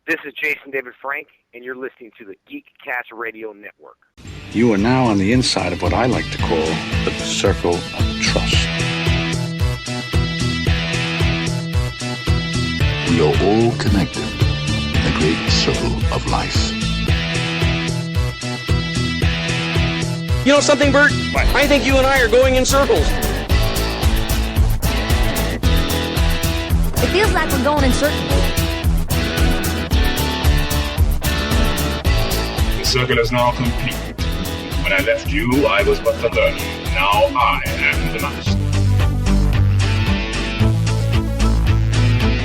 This is Jason David Frank, and you're listening to the Geekcast Radio Network. You are now on the inside of what I like to call the circle of trust. We are all connected in the great circle of life. You know something, Bert? What? I think you and I are going in circles. It feels like we're going in circles. The circle is now complete. When I left you, I was but the learner. Now I am the master.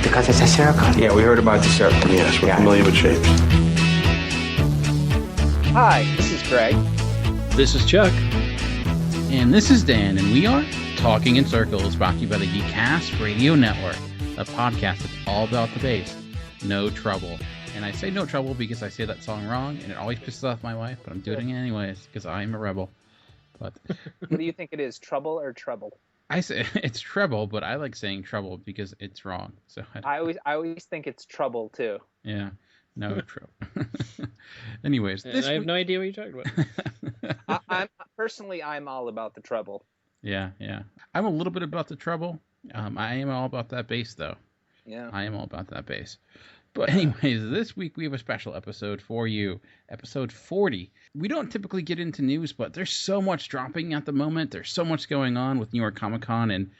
Because it's a circle. Yeah, we heard about the circle. Yes, we're familiar with shapes. Hi, this is Greg. This is Chuck. And this is Dan, and we are Talking in Circles, brought to you by the Geekcast Radio Network, a podcast that's all about the bass. No trouble. And I say no trouble because I say that song wrong, and it always pisses off my wife, but I'm doing it anyways because I'm a rebel. But what do you think it is, trouble or trouble? I say it's treble, but I like saying trouble because it's wrong. So I always think it's trouble too. Yeah, no trouble. Anyways, I have no idea what you're talking about. I'm all about the trouble. Yeah. I'm a little bit about the trouble. I am all about that bass, though. Yeah, I am all about that bass. But anyways, this week we have a special episode for you, episode 40. We don't typically get into news, but there's so much dropping at the moment. There's so much going on with New York Comic Con and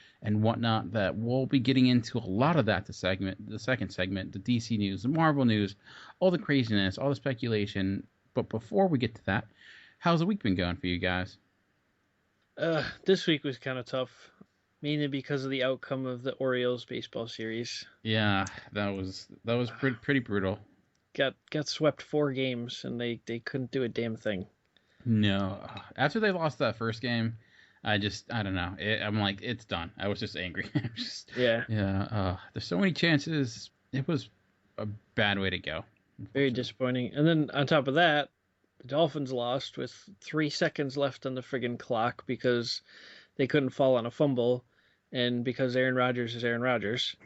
whatnot that we'll be getting into a lot of that. The second segment, the DC news, the Marvel news, all the craziness, all the speculation. But before we get to that, how's the week been going for you guys? This week was kind of tough. Mainly because of the outcome of the Orioles baseball series. Yeah, that was pretty brutal. Got swept 4 games, and they couldn't do a damn thing. No. After they lost that first game, I don't know. I'm like, it's done. I was just angry. Yeah. There's so many chances. It was a bad way to go. Very disappointing. And then on top of that, the Dolphins lost with 3 seconds left on the friggin' clock because they couldn't fall on a fumble. And because Aaron Rodgers is Aaron Rodgers,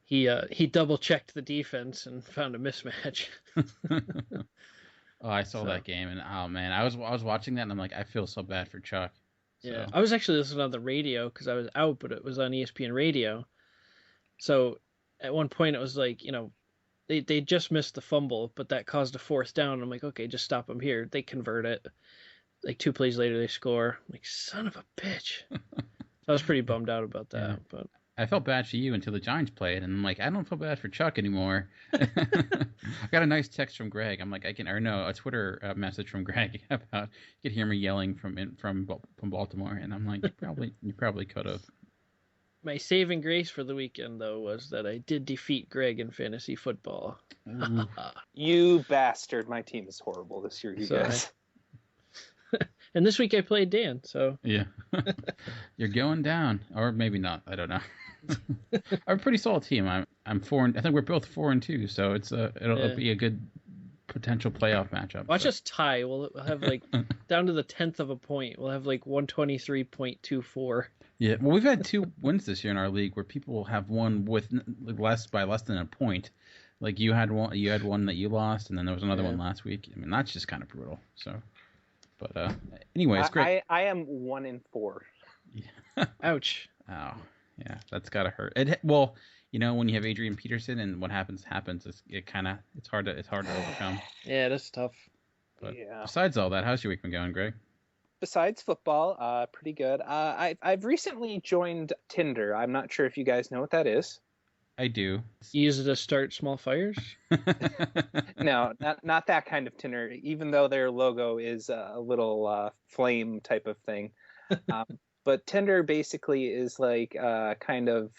he double-checked the defense and found a mismatch. I saw that game, and oh man, I was watching that, and I'm like, I feel so bad for Chuck. So. Yeah, I was actually listening on the radio because I was out, but it was on ESPN radio. So at one point, it was like, they just missed the fumble, but that caused a 4th down. I'm like, okay, just stop them here. They convert it. Like 2 plays later, they score. I'm like, son of a bitch. I was pretty bummed out about that. Yeah. But I felt bad for you until the Giants played, and I'm like, I don't feel bad for Chuck anymore. I got a nice text from Greg. I'm like, a Twitter message from Greg about you could hear me yelling from Baltimore, and I'm like, you probably could have. My saving grace for the weekend, though, was that I did defeat Greg in fantasy football. You bastard! My team is horrible this year, you guys. And this week I played Dan, so... Yeah. You're going down. Or maybe not. I don't know. I'm a pretty solid team. I'm 4 I think we're both 4-2, so it'll be a good potential playoff matchup. Watch us tie. We'll have, down to the 10th of a point. We'll have, 123.24. Yeah, well, we've had 2 wins this year in our league where people have won with less than a point. Like, you had one that you lost, and then there was another one last week. I mean, that's just kind of brutal, so... But anyways, great. I am 1-4. Yeah. Ouch. Oh, yeah, that's gotta hurt. When you have Adrian Peterson and what happens, it's hard to overcome. Yeah, that's tough. But besides all that, how's your week been going, Greg? Besides football, pretty good. I've recently joined Tinder. I'm not sure if you guys know what that is. I do. You use it to start small fires? No, not that kind of Tinder, even though their logo is a little flame type of thing. But Tinder basically is like kind of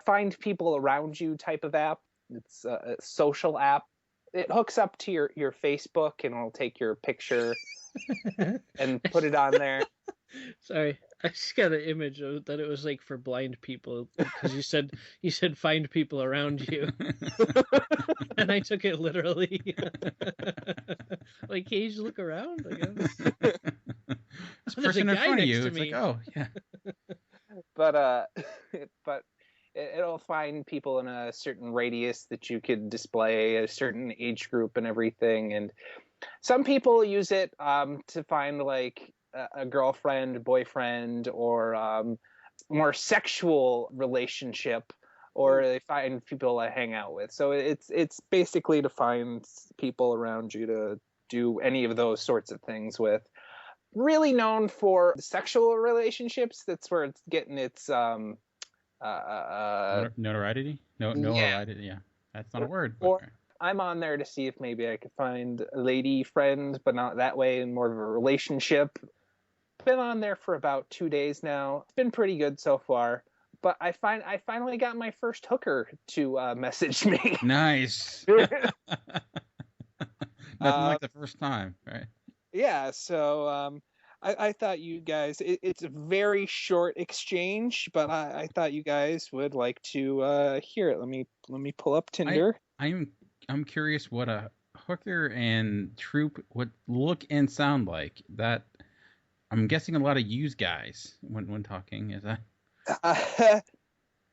find people around you type of app. It's a social app. It hooks up to your Facebook and it'll take your picture and put it on there. Sorry, I just got an image of that it was like for blind people because you said find people around you, and I took it literally. Like, can you just look around? I guess. This person in front of you. It's like, oh yeah. But It'll find people in a certain radius that you could display, a certain age group and everything. And some people use it to find like a girlfriend, boyfriend, or more sexual relationship, or they find people to hang out with. So it's basically to find people around you to do any of those sorts of things with. Really known for sexual relationships. That's where it's getting its notoriety. Notoriety. Yeah, that's not a word. Or I'm on there to see if maybe I could find a lady friend, but not that way, and more of a relationship. Been on there for about 2 days now. It's been pretty good so far. But I finally got my first hooker to message me. Nice. Nothing like the first time, right? Yeah, so I thought you guys, it's a very short exchange, but I thought you guys would like to hear it. Let me pull up Tinder. I'm curious what a hooker and troop would look and sound like. That I'm guessing a lot of used guys when talking. Is that?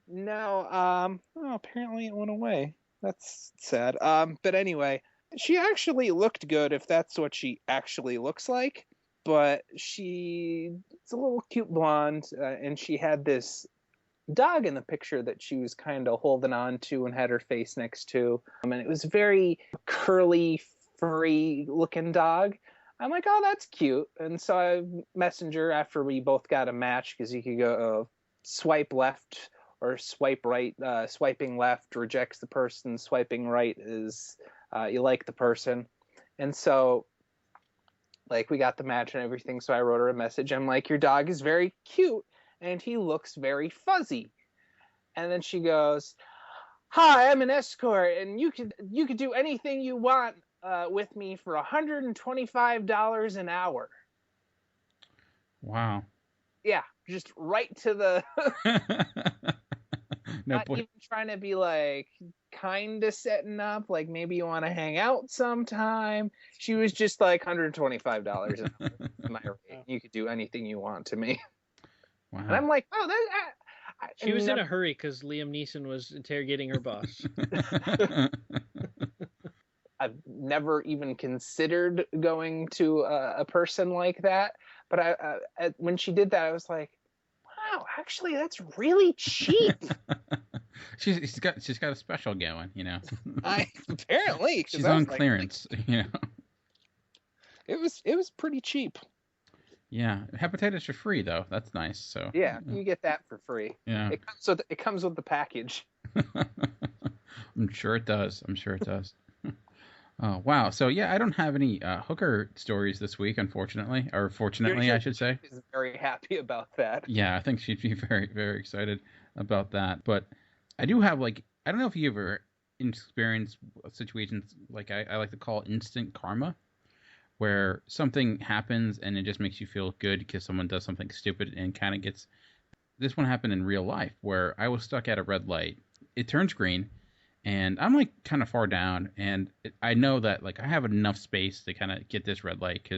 No. Apparently it went away. That's sad. But anyway, she actually looked good if that's what she actually looks like. But she's a little cute blonde, and she had this dog in the picture that she was kind of holding on to and had her face next to. And it was very curly, furry looking dog. I'm like, oh, that's cute. And so I messenger after we both got a match, because you could go swipe left or swipe right. Swiping left rejects the person. Swiping right is you like the person. And so like we got the match and everything. So I wrote her a message. I'm like, your dog is very cute and he looks very fuzzy. And then she goes, hi, I'm an escort and you could do anything you want with me for $125 an hour. Wow. Yeah, just right to the no not even trying to be like kind of setting up, like maybe you want to hang out sometime. She was just like $125 an hour. My rate. You could do anything you want to me. Wow. And I'm like, oh, she was in a hurry because Liam Neeson was interrogating her boss. I've never even considered going to a person like that, but when she did that, I was like, wow, actually, that's really cheap. she's got a special going, you know. Apparently she's on clearance, you know. It was pretty cheap. Yeah, hepatitis are free though. That's nice. So yeah, you get that for free. Yeah, it comes with the package. I'm sure it does. Oh wow! So yeah, I don't have any hooker stories this week, unfortunately, or fortunately, I should say. She's very happy about that. Yeah, I think she'd be very, very excited about that. But I do have I don't know if you ever experienced situations like I like to call instant karma, where something happens and it just makes you feel good because someone does something stupid and kind of gets. This one happened in real life where I was stuck at a red light. It turns green. And I'm kind of far down, and I know that I have enough space to kind of get this red light,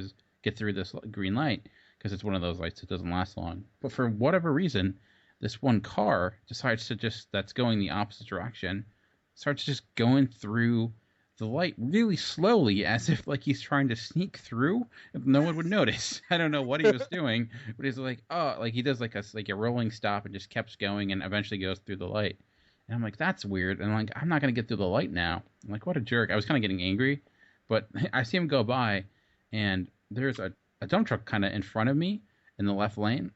get through this green light, because it's one of those lights that doesn't last long. But for whatever reason, this one car decides to that's going the opposite direction, starts just going through the light really slowly, as if he's trying to sneak through, and no one would notice. I don't know what he was doing, but he's he does a rolling stop and just keeps going, and eventually goes through the light. And I'm like, that's weird. And I'm not going to get through the light now. I'm like, what a jerk. I was kind of getting angry. But I see him go by, and there's a dump truck kind of in front of me in the left lane.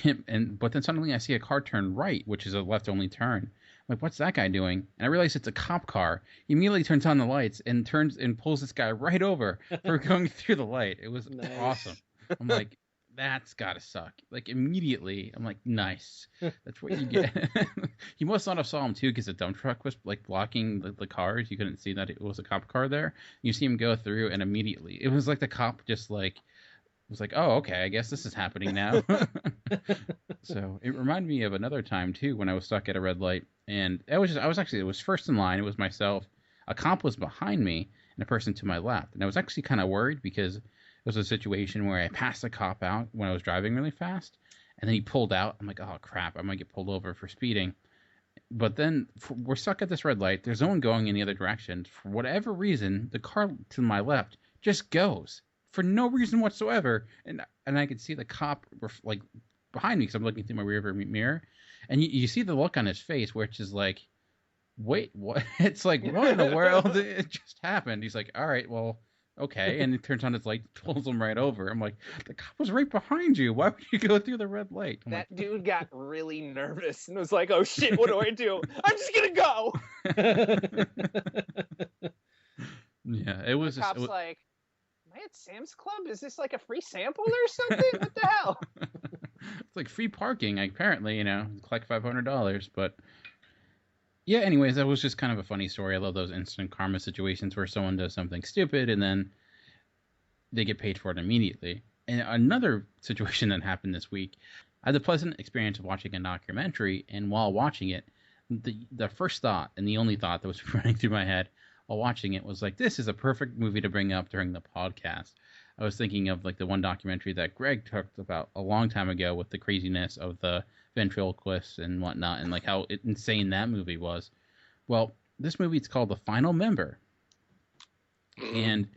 But then suddenly I see a car turn right, which is a left-only turn. I'm like, what's that guy doing? And I realize it's a cop car. He immediately turns on the lights and turns and pulls this guy right over for going through the light. It was awesome. I'm like, that's gotta suck. Immediately, I'm like, nice. That's what you get. He must not have saw him too, because the dump truck was blocking the cars. You couldn't see that it was a cop car there. You see him go through, and immediately it was the cop just was oh, okay, I guess this is happening now. So it reminded me of another time too when I was stuck at a red light, and it was first in line. It was myself. A cop was behind me, and a person to my left, and I was actually kind of worried because it was a situation where I passed a cop out when I was driving really fast, and then he pulled out. I'm like, oh, crap, I might get pulled over for speeding. But then we're stuck at this red light. There's no one going in the other direction. For whatever reason, the car to my left just goes for no reason whatsoever. And I could see the cop like behind me because I'm looking through my rearview mirror, and you see the look on his face, which is like, wait, what? It's like, what in the world? It just happened. He's like, all right, well, okay. And it turns on his light, pulls him right over. I'm like, the cop was right behind you. Why would you go through the red light? That dude got really nervous and was like, oh shit, what do I do? I'm just gonna go. Yeah, it was. The cop's like, am I at Sam's Club? Is this like a free sample or something? What the hell? It's like free parking, apparently, collect $500, but yeah, anyways, that was just kind of a funny story. I love those instant karma situations where someone does something stupid and then they get paid for it immediately. And another situation that happened this week, I had the pleasant experience of watching a documentary, and while watching it, the first thought and the only thought that was running through my head while watching it was like, this is a perfect movie to bring up during the podcast. I was thinking of like the one documentary that Greg talked about a long time ago with the craziness of the ventriloquists and whatnot, and like how insane that movie was. Well, this movie, it's called The Final Member, and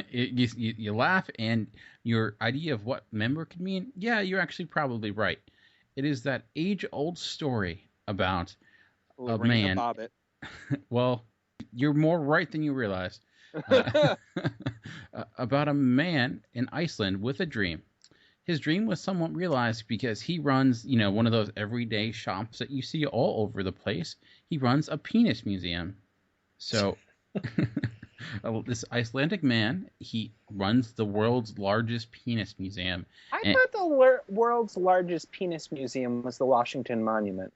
you laugh, and your idea of what member could mean, yeah, you're actually probably right. It is that age-old story about a man. Well, you're more right than you realize. About a man in Iceland with a dream. His dream was somewhat realized because he runs, one of those everyday shops that you see all over the place. He runs a penis museum. So this Icelandic man, he runs the world's largest penis museum. I thought the world's largest penis museum was the Washington Monument.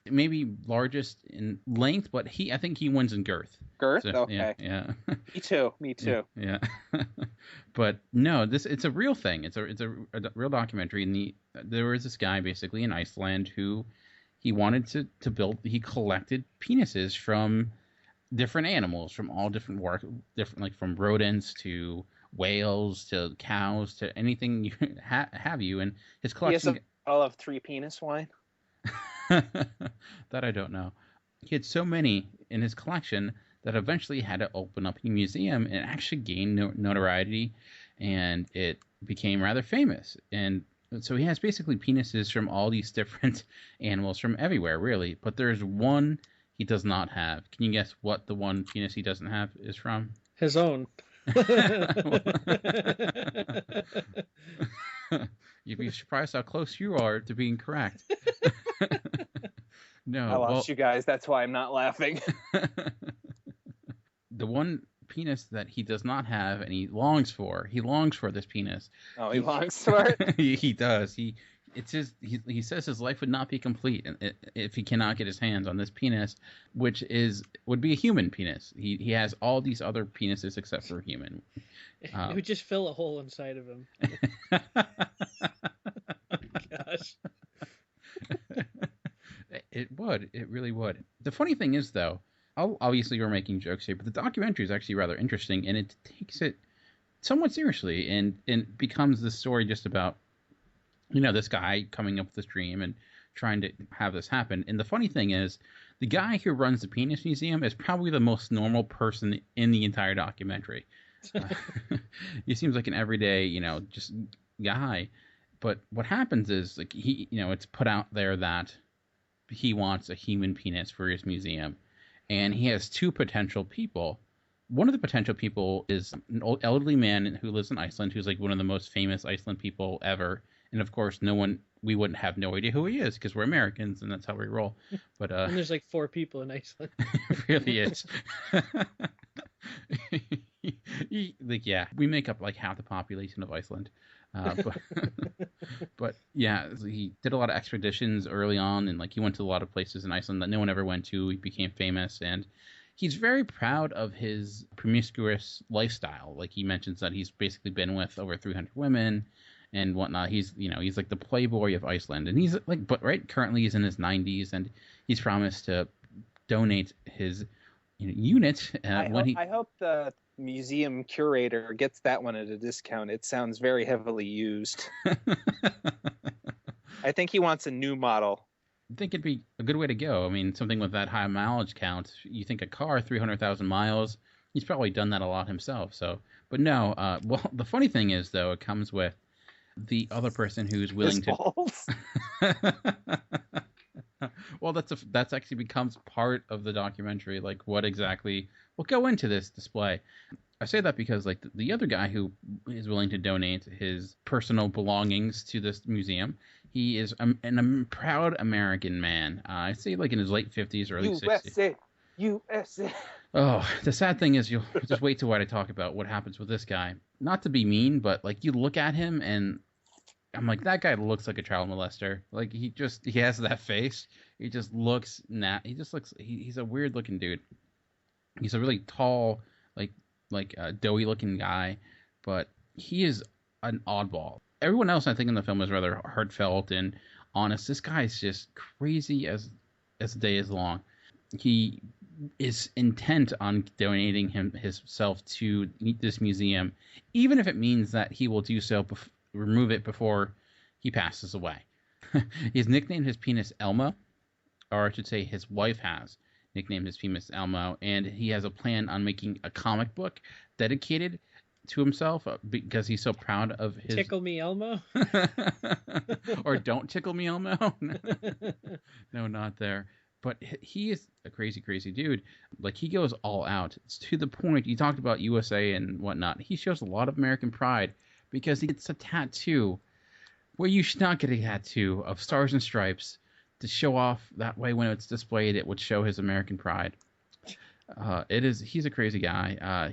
Maybe largest in length, but I think he wins in girth. Girth? So, okay. Yeah. Me too. Yeah. But no, it's a real thing. It's a real documentary. And there was this guy basically in Iceland who he wanted to build. He collected penises from different animals, from all different like from rodents to whales to cows to anything you have you. And his collection. He has a bottle of 3 penis wine. That I don't know. He had so many in his collection that eventually had to open up a museum and actually gain notoriety, and it became rather famous. And so he has basically penises from all these different animals from everywhere, really. But there's one he does not have. Can you guess what the one penis he doesn't have is from? His own. You'd be surprised how close you are to being correct. No, I lost you guys. That's why I'm not laughing. The one penis that he does not have, and he longs for this penis. Oh, he longs for it? He does. He says his life would not be complete if he cannot get his hands on this penis, which would be a human penis. He has all these other penises except for a human. It would just fill a hole inside of him. Gosh. It would. It really would. The funny thing is, though, obviously we're making jokes here, but the documentary is actually rather interesting, and it takes it somewhat seriously and becomes this story just about, this guy coming up with this dream and trying to have this happen. And the funny thing is, the guy who runs the penis museum is probably the most normal person in the entire documentary. He seems like an everyday, just guy. But what happens is, like, he, it's put out there that he wants a human penis for his museum, and he has 2 potential people. One of the potential people is an old elderly man who lives in Iceland, who's like one of the most famous Iceland people ever. And of course, we wouldn't have no idea who he is because we're Americans and that's how we roll. But and there's like 4 people in Iceland. It really is. Yeah, we make up like half the population of Iceland. But yeah, he did a lot of expeditions early on, and like he went to a lot of places in Iceland that no one ever went to. He became famous, and he's very proud of his promiscuous lifestyle. Like he mentions that he's basically been with over 300 women and whatnot. He's like the playboy of Iceland, and he's like, but right currently he's in his 90s, and he's promised to donate his unit I hope the museum curator gets that one at a discount. It sounds very heavily used. I think he wants a new model. I think it'd be a good way to go. I mean, something with that high mileage count. You think a car, 300,000 miles, he's probably done that a lot himself. So, but no. Well, the funny thing is, though, it comes with the other person who's willing His balls? Well, that's actually becomes part of the documentary. Like, what exactly will go into this display? I say that because, like, the other guy who is willing to donate his personal belongings to this museum, he is a proud American man. I say, like, in his late 50s or early 60s. USA. Oh, the sad thing is, you'll just wait till I talk about what happens with this guy. Not to be mean, but, like, you look at him and I'm like, that guy looks like a child molester. Like, he has that face. He just looks he's a weird looking dude. He's a really tall, like doughy looking guy, but he is an oddball. Everyone else, I think, in the film is rather heartfelt and honest. This guy is just crazy as the day is long. He is intent on donating himself to this museum, even if it means that he will do so, remove it before he passes away. He's nicknamed his penis Elmo, or I should say his wife has nicknamed his penis Elmo, and he has a plan on making a comic book dedicated to himself because he's so proud of his... Tickle me, Elmo? Or don't tickle me, Elmo? No, not there. But he is a crazy, crazy dude. Like, he goes all out. It's to the point, you talked about USA and whatnot. He shows a lot of American pride because he gets a tattoo where you should not get a tattoo of stars and stripes to show off. That way, when it's displayed, it would show his American pride. He's a crazy guy. I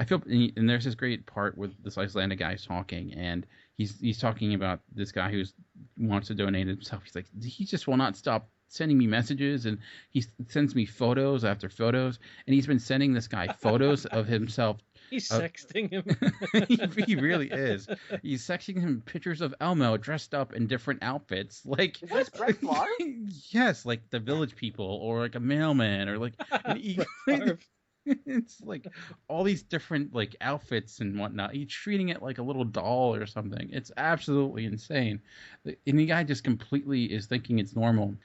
feel, and there's this great part with this Icelandic guy talking, and he's talking about this guy who wants to donate himself. He's like, he just will not stop sending me messages, and he sends me photos after photos, and he's been sending this guy photos of himself. He's sexting him. He really is. He's sexting him pictures of Elmo dressed up in different outfits. Like, is this Brett Favre? Yes, like the Village People, or like a mailman, or like it's like all these different like outfits and whatnot. He's treating it like a little doll or something. It's absolutely insane. And the guy just completely is thinking it's normal.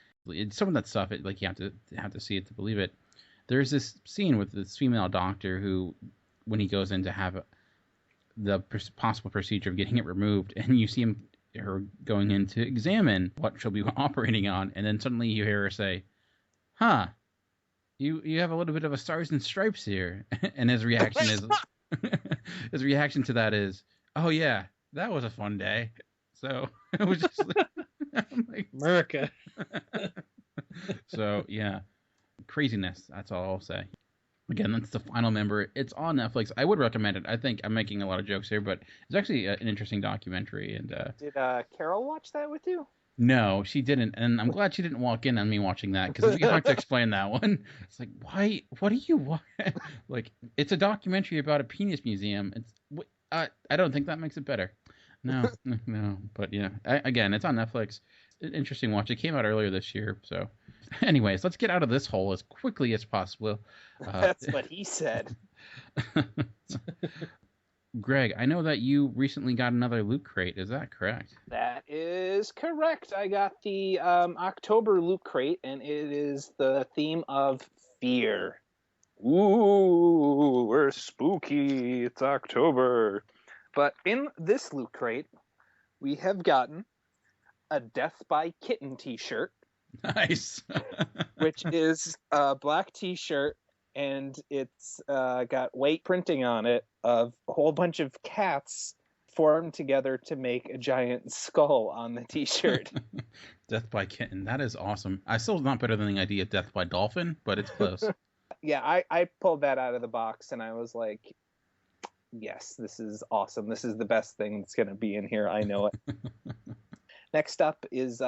Some of that stuff, like, you have to see it to believe it. There's this scene with this female doctor who, when he goes in to have the possible procedure of getting it removed, and you see her going in to examine what she'll be operating on, and then suddenly you hear her say, "Huh, you have a little bit of a stars and stripes here," and his reaction to that is, "Oh yeah, that was a fun day." So it was just like, America. So yeah, craziness. That's all I'll say. Again, that's the final member. It's on Netflix. I would recommend it. I think I'm making a lot of jokes here, but it's actually an interesting documentary. And did Carol watch that with you? No, she didn't, and I'm glad she didn't walk in on me watching that, because it's hard to explain that one. It's like, why? What do you want? Like, it's a documentary about a penis museum. It's I don't think that makes it better. No. But yeah, again, it's on Netflix. An interesting watch. It came out earlier this year, so. Anyways, let's get out of this hole as quickly as possible. That's what he said. Greg, I know that you recently got another Loot Crate. Is that correct? That is correct. I got the October Loot Crate, and it is the theme of fear. Ooh, we're spooky. It's October. But in this Loot Crate, we have gotten a Death by Kitten t-shirt. Nice. Which is a black t-shirt, and it's got white printing on it of a whole bunch of cats formed together to make a giant skull on the t-shirt. Death by Kitten. That is awesome. I still not better than the idea of Death by Dolphin, but it's close. Yeah, I pulled that out of the box, and I was like, yes, this is awesome. This is the best thing that's going to be in here. I know it. Next up is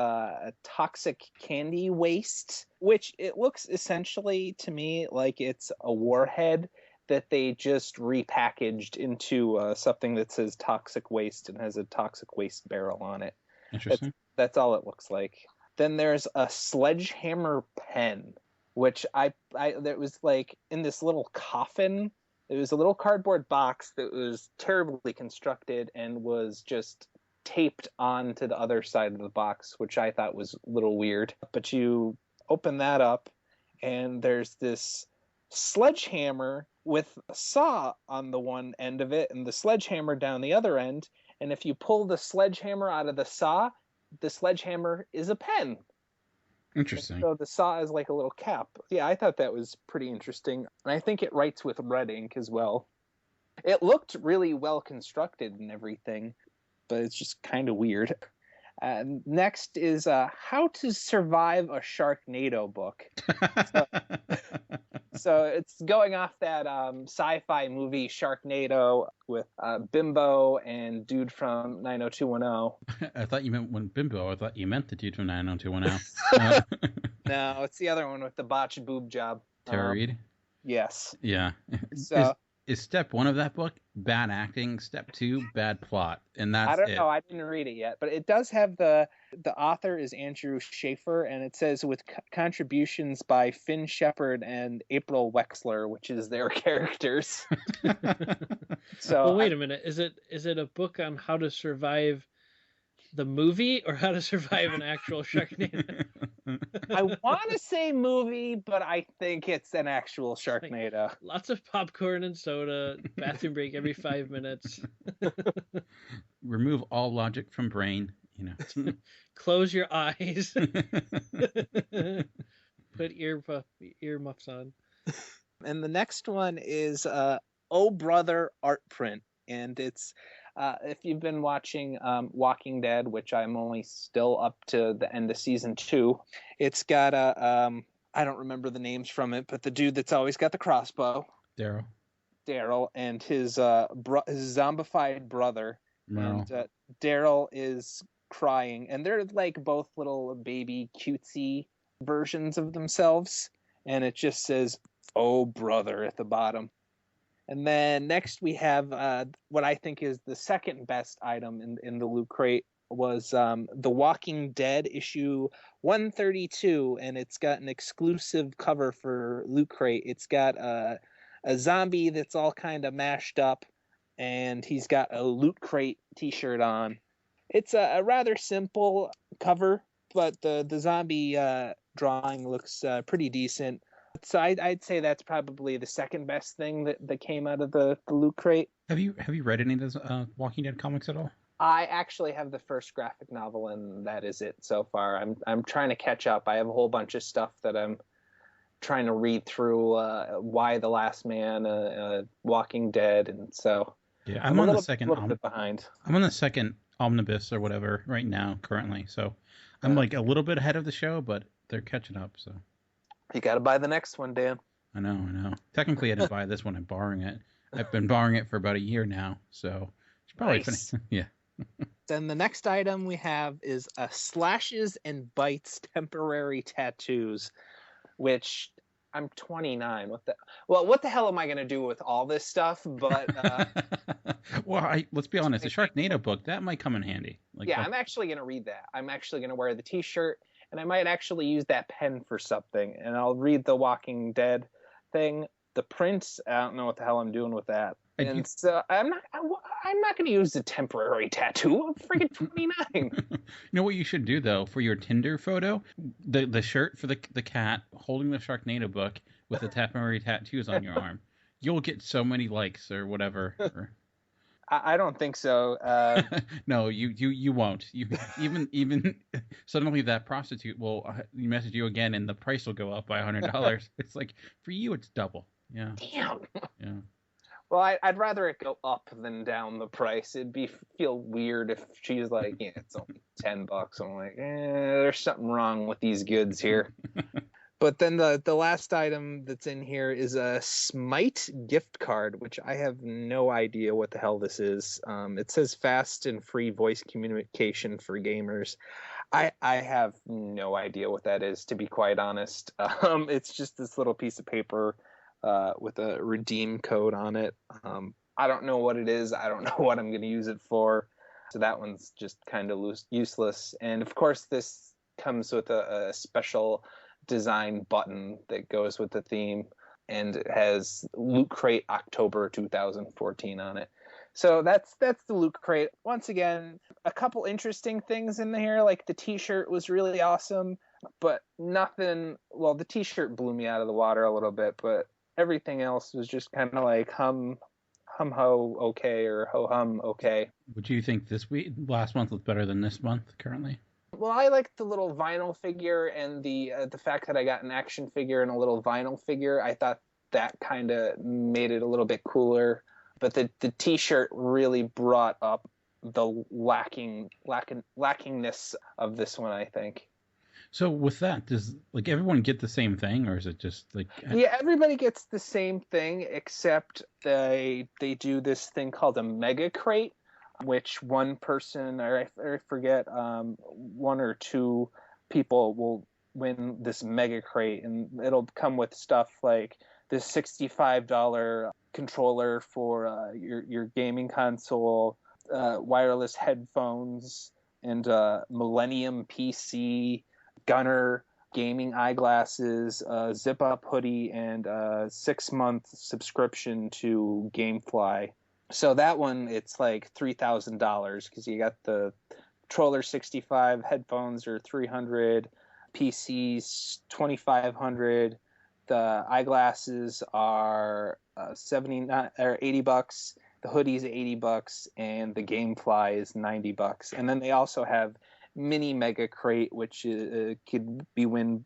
toxic candy waste, which it looks essentially to me like it's a warhead that they just repackaged into something that says toxic waste and has a toxic waste barrel on it. Interesting. That's all it looks like. Then there's a sledgehammer pen, which that was like in this little coffin. It was a little cardboard box that was terribly constructed and was just taped onto the other side of the box, which I thought was a little weird. But you open that up, and there's this sledgehammer with a saw on the one end of it and the sledgehammer down the other end. And if you pull the sledgehammer out of the saw, the sledgehammer is a pen. Interesting. And so the saw is like a little cap. Yeah, I thought that was pretty interesting. And I think it writes with red ink as well. It looked really well constructed and everything, but it's just kind of weird. Next is How to Survive a Sharknado book. So it's going off that sci-fi movie Sharknado with Bimbo and dude from 90210. I thought you meant I thought you meant the dude from 90210. No, it's the other one with the botched boob job. Tara Reid? Yes. Yeah. So is step 1 of that book bad acting? Step 2, bad plot, and that's I don't it. know. I didn't read it yet, but it does have the author is Andrew Schaefer, and it says with contributions by Finn Shepard and April Wexler, which is their characters. So well, wait a minute. Is it a book on how to survive the movie or how to survive an actual Sharknado? I want to say movie, but I think it's an actual Sharknado. Like, lots of popcorn and soda, bathroom break every 5 minutes. Remove all logic from brain, you know. Close your eyes. Put earmuffs on. And the next one is Oh Brother art print, and it's if you've been watching Walking Dead, which I'm only still up to the end of season 2, it's got a I don't remember the names from it, but the dude that's always got the crossbow, Daryl, and his zombified brother, Merle. and Daryl is crying, and they're like both little baby cutesy versions of themselves, and it just says "Oh brother" at the bottom. And then next we have what I think is the second best item in the Loot Crate was The Walking Dead issue 132, and it's got an exclusive cover for Loot Crate. It's got a zombie that's all kind of mashed up, and he's got a Loot Crate t-shirt on. It's a rather simple cover, but the zombie drawing looks pretty decent. So I'd say that's probably the second best thing that came out of the Loot Crate. Have you read any of those Walking Dead comics at all? I actually have the first graphic novel, and that is it so far. I'm trying to catch up. I have a whole bunch of stuff that I'm trying to read through. Why the Last Man, Walking Dead, and so yeah, I'm on the second. A little bit behind. I'm on the second omnibus or whatever right now currently, so I'm like a little bit ahead of the show, but they're catching up. So. You got to buy the next one, Dan. I know. Technically, I didn't buy this one. I'm borrowing it. I've been borrowing it for about a year now, so it's probably nice. Yeah. Then the next item we have is Slashes and Bites temporary tattoos, which I'm 29. What the hell am I going to do with all this stuff? But well, let's be honest. The Sharknado book that might come in handy. I'm actually going to read that. I'm actually going to wear the T-shirt. And I might actually use that pen for something. And I'll read the Walking Dead thing. The prints, I don't know what the hell I'm doing with that. And so I'm not going to use the temporary tattoo. I'm freaking 29. You know what you should do though for your Tinder photo? The shirt for the cat holding the Sharknado book with the temporary tattoos on your arm. You'll get so many likes or whatever. I don't think so. No, you won't. You even suddenly that prostitute will message you again, and the price will go up by $100. It's like for you, it's double. Yeah. Damn. Yeah. Well, I'd rather it go up than down the price. It'd feel weird if she's like, yeah, it's only $10. I'm like, there's something wrong with these goods here. But then the last item that's in here is a Smite gift card, which I have no idea what the hell this is. It says fast and free voice communication for gamers. I have no idea what that is, to be quite honest. It's just this little piece of paper with a redeem code on it. I don't know what it is. I don't know what I'm going to use it for. So that one's just kind of useless. And of course, this comes with a special design button that goes with the theme, and it has Loot Crate October 2014 on it. So that's the Loot Crate. Once again, a couple interesting things in here, like the T-shirt was really awesome, but nothing. Well, the T-shirt blew me out of the water a little bit, but everything else was just kind of like hum ho okay or ho hum okay. Would you think last month was better than this month currently? Well, I liked the little vinyl figure and the fact that I got an action figure and a little vinyl figure. I thought that kind of made it a little bit cooler. But the T-shirt really brought up the lackingness of this one, I think. So with that, does like everyone get the same thing, or is it just like? Yeah, everybody gets the same thing, except they do this thing called a mega crate, which one person, or I forget, one or two people will win this mega crate, and it'll come with stuff like this $65 controller for your gaming console, wireless headphones, and Millennium PC, Gunner gaming eyeglasses, zip-up hoodie, and a 6-month subscription to GameFly. So that one, it's like $3,000 because you got the controller 65, headphones are 300, PCs 2,500. The eyeglasses are $79 or $80. The hoodie's $80, and the GameFly is $90. And then they also have mini mega crate, which could be won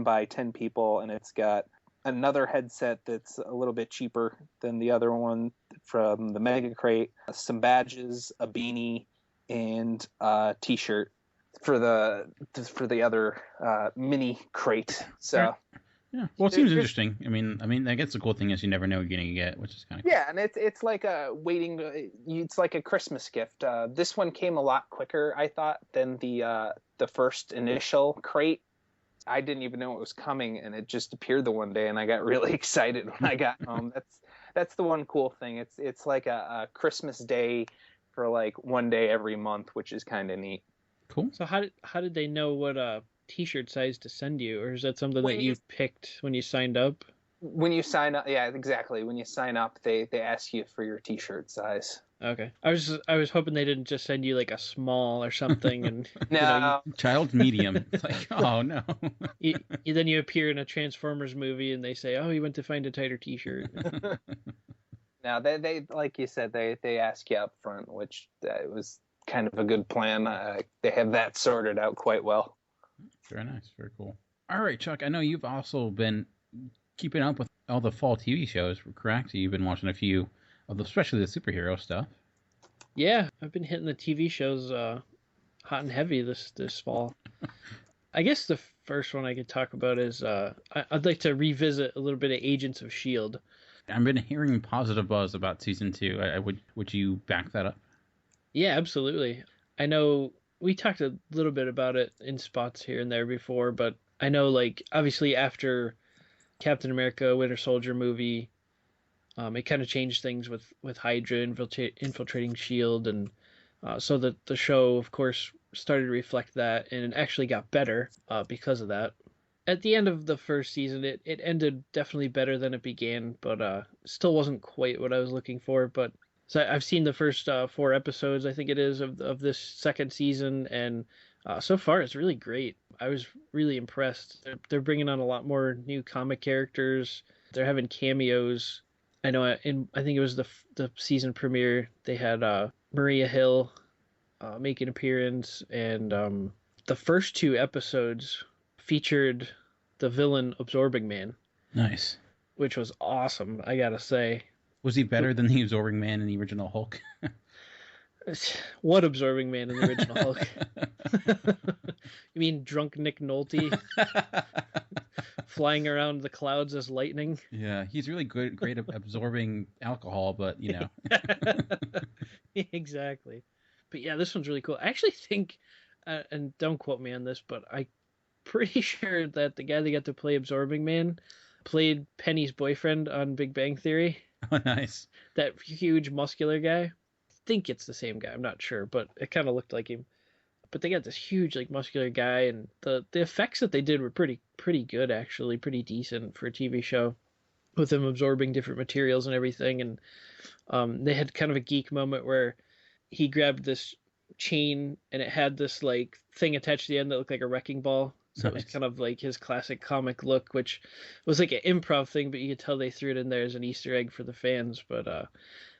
by 10 people, and it's got another headset that's a little bit cheaper than the other one from the mega crate, some badges, a beanie, and a T-shirt for the other mini crate. So. Yeah, well, it seems interesting. I mean, I guess the cool thing is you never know what you're gonna get, which is kind of cool. Yeah, and it's like it's like a Christmas gift. This one came a lot quicker, I thought, than the first initial crate. I didn't even know it was coming, and it just appeared the one day, and I got really excited when I got home. That's the one cool thing. It's like a Christmas day for like one day every month, which is kind of neat. Cool. So how did they know what T-shirt size to send you, or is that something that you picked when you signed up? When you sign up, yeah, exactly. When you sign up, they ask you for your T-shirt size. Okay, I was hoping they didn't just send you like a small or something, and no, child medium. It's like, oh no. Then you appear in a Transformers movie, and they say, "Oh, you went to find a tighter T-shirt." Now they like you said, they ask you up front, which was kind of a good plan. They have that sorted out quite well. Very nice. Very cool. All right, Chuck, I know you've also been keeping up with all the fall TV shows, correct? You've been watching a few of especially the superhero stuff. Yeah, I've been hitting the TV shows hot and heavy this fall. I guess the first one I could talk about is I'd like to revisit a little bit of Agents of S.H.I.E.L.D. I've been hearing positive buzz about season 2. Would you back that up? Yeah, absolutely. I know we talked a little bit about it in spots here and there before, but I know, like, obviously after Captain America Winter Soldier movie, it kind of changed things with Hydra infiltrating S.H.I.E.L.D. and so the show, of course, started to reflect that, and it actually got better because of that. At the end of the first season, it ended definitely better than it began, but still wasn't quite what I was looking for. But so I've seen the first 4 episodes, I think it is, of this second season, and so far it's really great. I was really impressed. They're bringing on a lot more new comic characters. They're having cameos. I know I think it was the season premiere, they had Maria Hill make an appearance, and the first 2 episodes featured the villain Absorbing Man. Nice. Which was awesome, I gotta say. Was he better than the Absorbing Man in the original Hulk? What Absorbing Man in the original Hulk? You mean drunk Nick Nolte flying around the clouds as lightning? Yeah, he's really great at absorbing alcohol, but you know. Exactly. But yeah, this one's really cool. I actually think, and don't quote me on this, but I'm pretty sure that the guy that got to play Absorbing Man played Penny's boyfriend on Big Bang Theory. Oh, nice. That huge muscular guy. I think it's the same guy. I'm not sure, but it kind of looked like him. But they got this huge, like, muscular guy, and the effects that they did were pretty good, actually, pretty decent for a TV show. with him absorbing different materials and everything. And they had kind of a geek moment where he grabbed this chain and it had this like thing attached to the end that looked like a wrecking ball. So It was kind of like his classic comic look, which was like an improv thing, but you could tell they threw it in there as an Easter egg for the fans. But that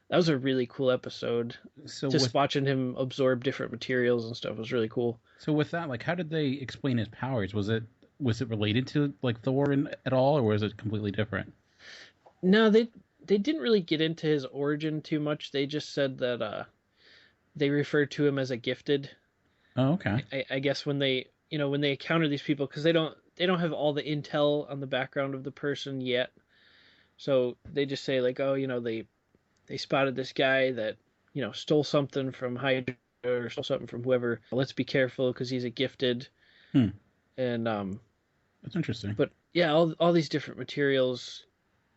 was a really cool episode. So just watching him absorb different materials and stuff was really cool. So with that, like, how did they explain his powers? Was it related to like Thor at all, or was it completely different? No, they didn't really get into his origin too much. They just said that they referred to him as a gifted. Oh, okay. I guess when they encounter these people, because they don't have all the intel on the background of the person yet, so they just say like, oh, they spotted this guy that stole something from Hydra or stole something from whoever. Let's be careful because he's a gifted. And that's interesting. But yeah, all these different materials,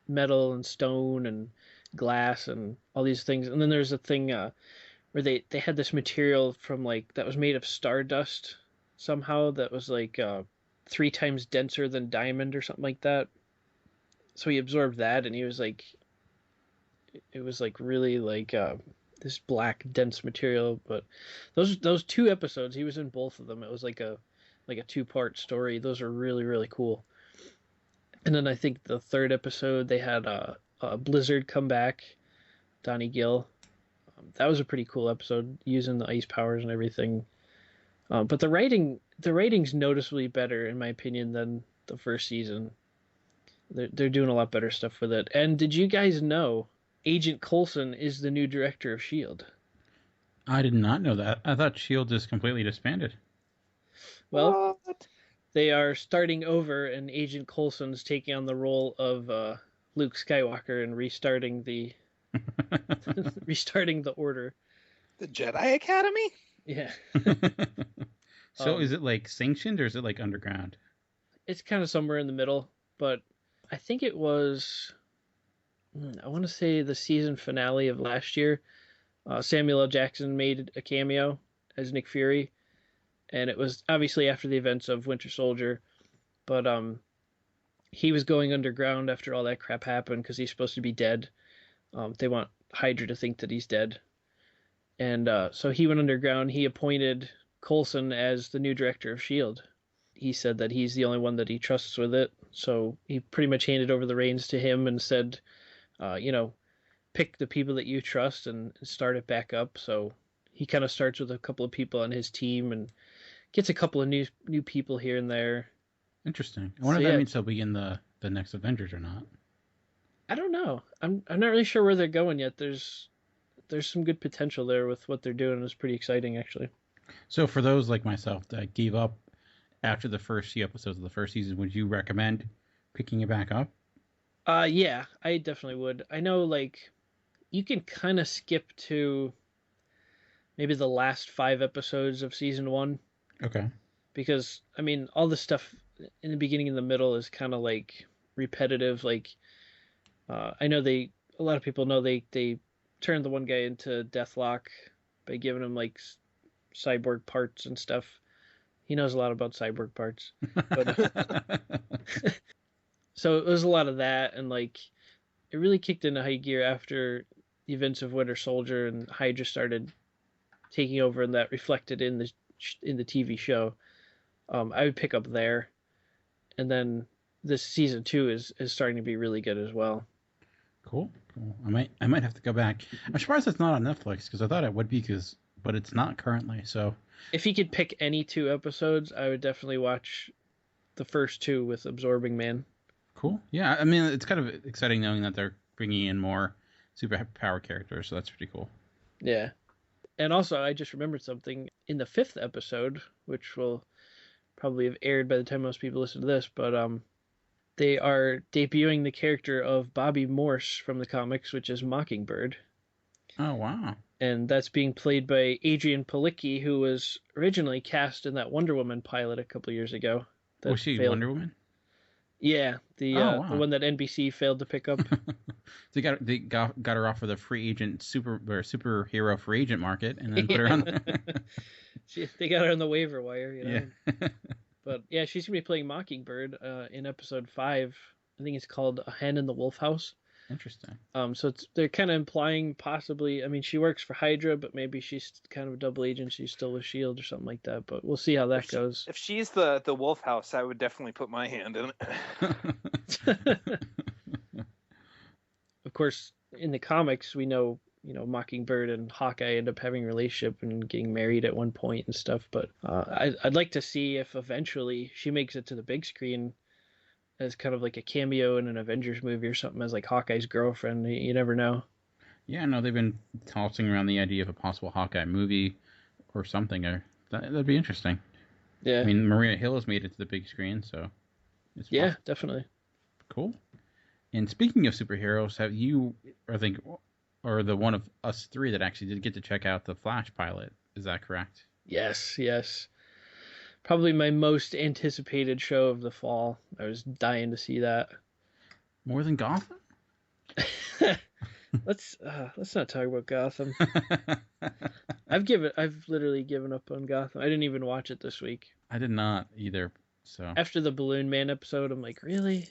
metal and stone and glass and all these things. And then there's a thing where they had this material from like that was made of stardust somehow that was like 3 times denser than diamond or something like that. So he absorbed that, and he was like, it was like really like this black dense material. But those 2 episodes, he was in both of them. It was like a 2-part story. Those are really, really cool. And then I think the 3rd episode they had Blizzard come back, Donnie Gill. That was a pretty cool episode, using the ice powers and everything. But the writing's noticeably better, in my opinion, than the first season. They're doing a lot better stuff with it. And did you guys know Agent Coulson is the new director of S.H.I.E.L.D.? I did not know that. I thought S.H.I.E.L.D. is completely disbanded. Well, they are starting over, and Agent Coulson's taking on the role of Luke Skywalker and restarting the Order. The Jedi Academy? Yeah. So is it like sanctioned, or is it like underground? It's kind of somewhere in the middle, but I think it was, I want to say the season finale of last year. Samuel L. Jackson made a cameo as Nick Fury, and it was obviously after the events of Winter Soldier, but he was going underground after all that crap happened because he's supposed to be dead. They want Hydra to think that he's dead. And so he went underground. He appointed Coulson as the new director of S.H.I.E.L.D. He said that he's the only one that he trusts with it. So he pretty much handed over the reins to him and said, pick the people that you trust and start it back up. So he kind of starts with a couple of people on his team and gets a couple of new people here and there. Interesting. I wonder if that means he'll be in the next Avengers or not. I don't know. I'm not really sure where they're going yet. There's some good potential there with what they're doing. It's pretty exciting, actually. So for those like myself that gave up after the first few episodes of the first season, would you recommend picking it back up? Yeah, I definitely would. I know, like, you can kind of skip to maybe the last 5 episodes of season 1. Okay. Because, I mean, all the stuff in the beginning and the middle is kind of, like, repetitive. Like, I know a lot of people know they turned the one guy into Deathlock by giving him, like, cyborg parts and stuff. He knows a lot about cyborg parts. But, so it was a lot of that, and, like, it really kicked into high gear after the events of Winter Soldier and Hydra started taking over, and that reflected in the TV show. I would pick up there, and then this season 2 is starting to be really good as well. Cool. I might have to go back. I'm surprised it's not on Netflix because I thought it would be, but it's not currently. So if you could pick any 2 episodes, I would definitely watch the first 2 with Absorbing Man. Cool. Yeah, I mean, it's kind of exciting knowing that they're bringing in more superpower characters, so that's pretty cool. Yeah. And also, I just remembered something. In the 5th episode, which will probably have aired by the time most people listen to this, but they are debuting the character of Bobby Morse from the comics, which is Mockingbird. Oh, wow. And that's being played by Adrian Palicki, who was originally cast in that Wonder Woman pilot a couple years ago. Was she Wonder Woman? Yeah, the one that NBC failed to pick up. They got her off of the free agent superhero free agent market, and then put her on. They got her on the waiver wire, you know. Yeah. But yeah, she's gonna be playing Mockingbird in episode 5, I think it's called A Hen in the Wolf House. Interesting. So they're kind of implying possibly. I mean, she works for Hydra, but maybe she's kind of a double agent. She's still with S.H.I.E.L.D. or something like that. But we'll see how that goes. If she's the Wolf House, I would definitely put my hand in it. Of course, in the comics, we know, Mockingbird and Hawkeye end up having a relationship and getting married at one point and stuff. But I'd like to see if eventually she makes it to the big screen as kind of like a cameo in an Avengers movie or something, as like Hawkeye's girlfriend. You never know. Yeah, no, they've been tossing around the idea of a possible Hawkeye movie or something. That'd be interesting. Yeah. I mean, Maria Hill has made it to the big screen, so it's possible. Definitely. Cool. And speaking of superheroes, have you, or the one of us three that actually did get to check out the Flash pilot? Is that correct? Yes. Probably my most anticipated show of the fall. I was dying to see that. More than Gotham? Let's not talk about Gotham. I've literally given up on Gotham. I didn't even watch it this week. I did not either. So after the Balloon Man episode, I'm like, really?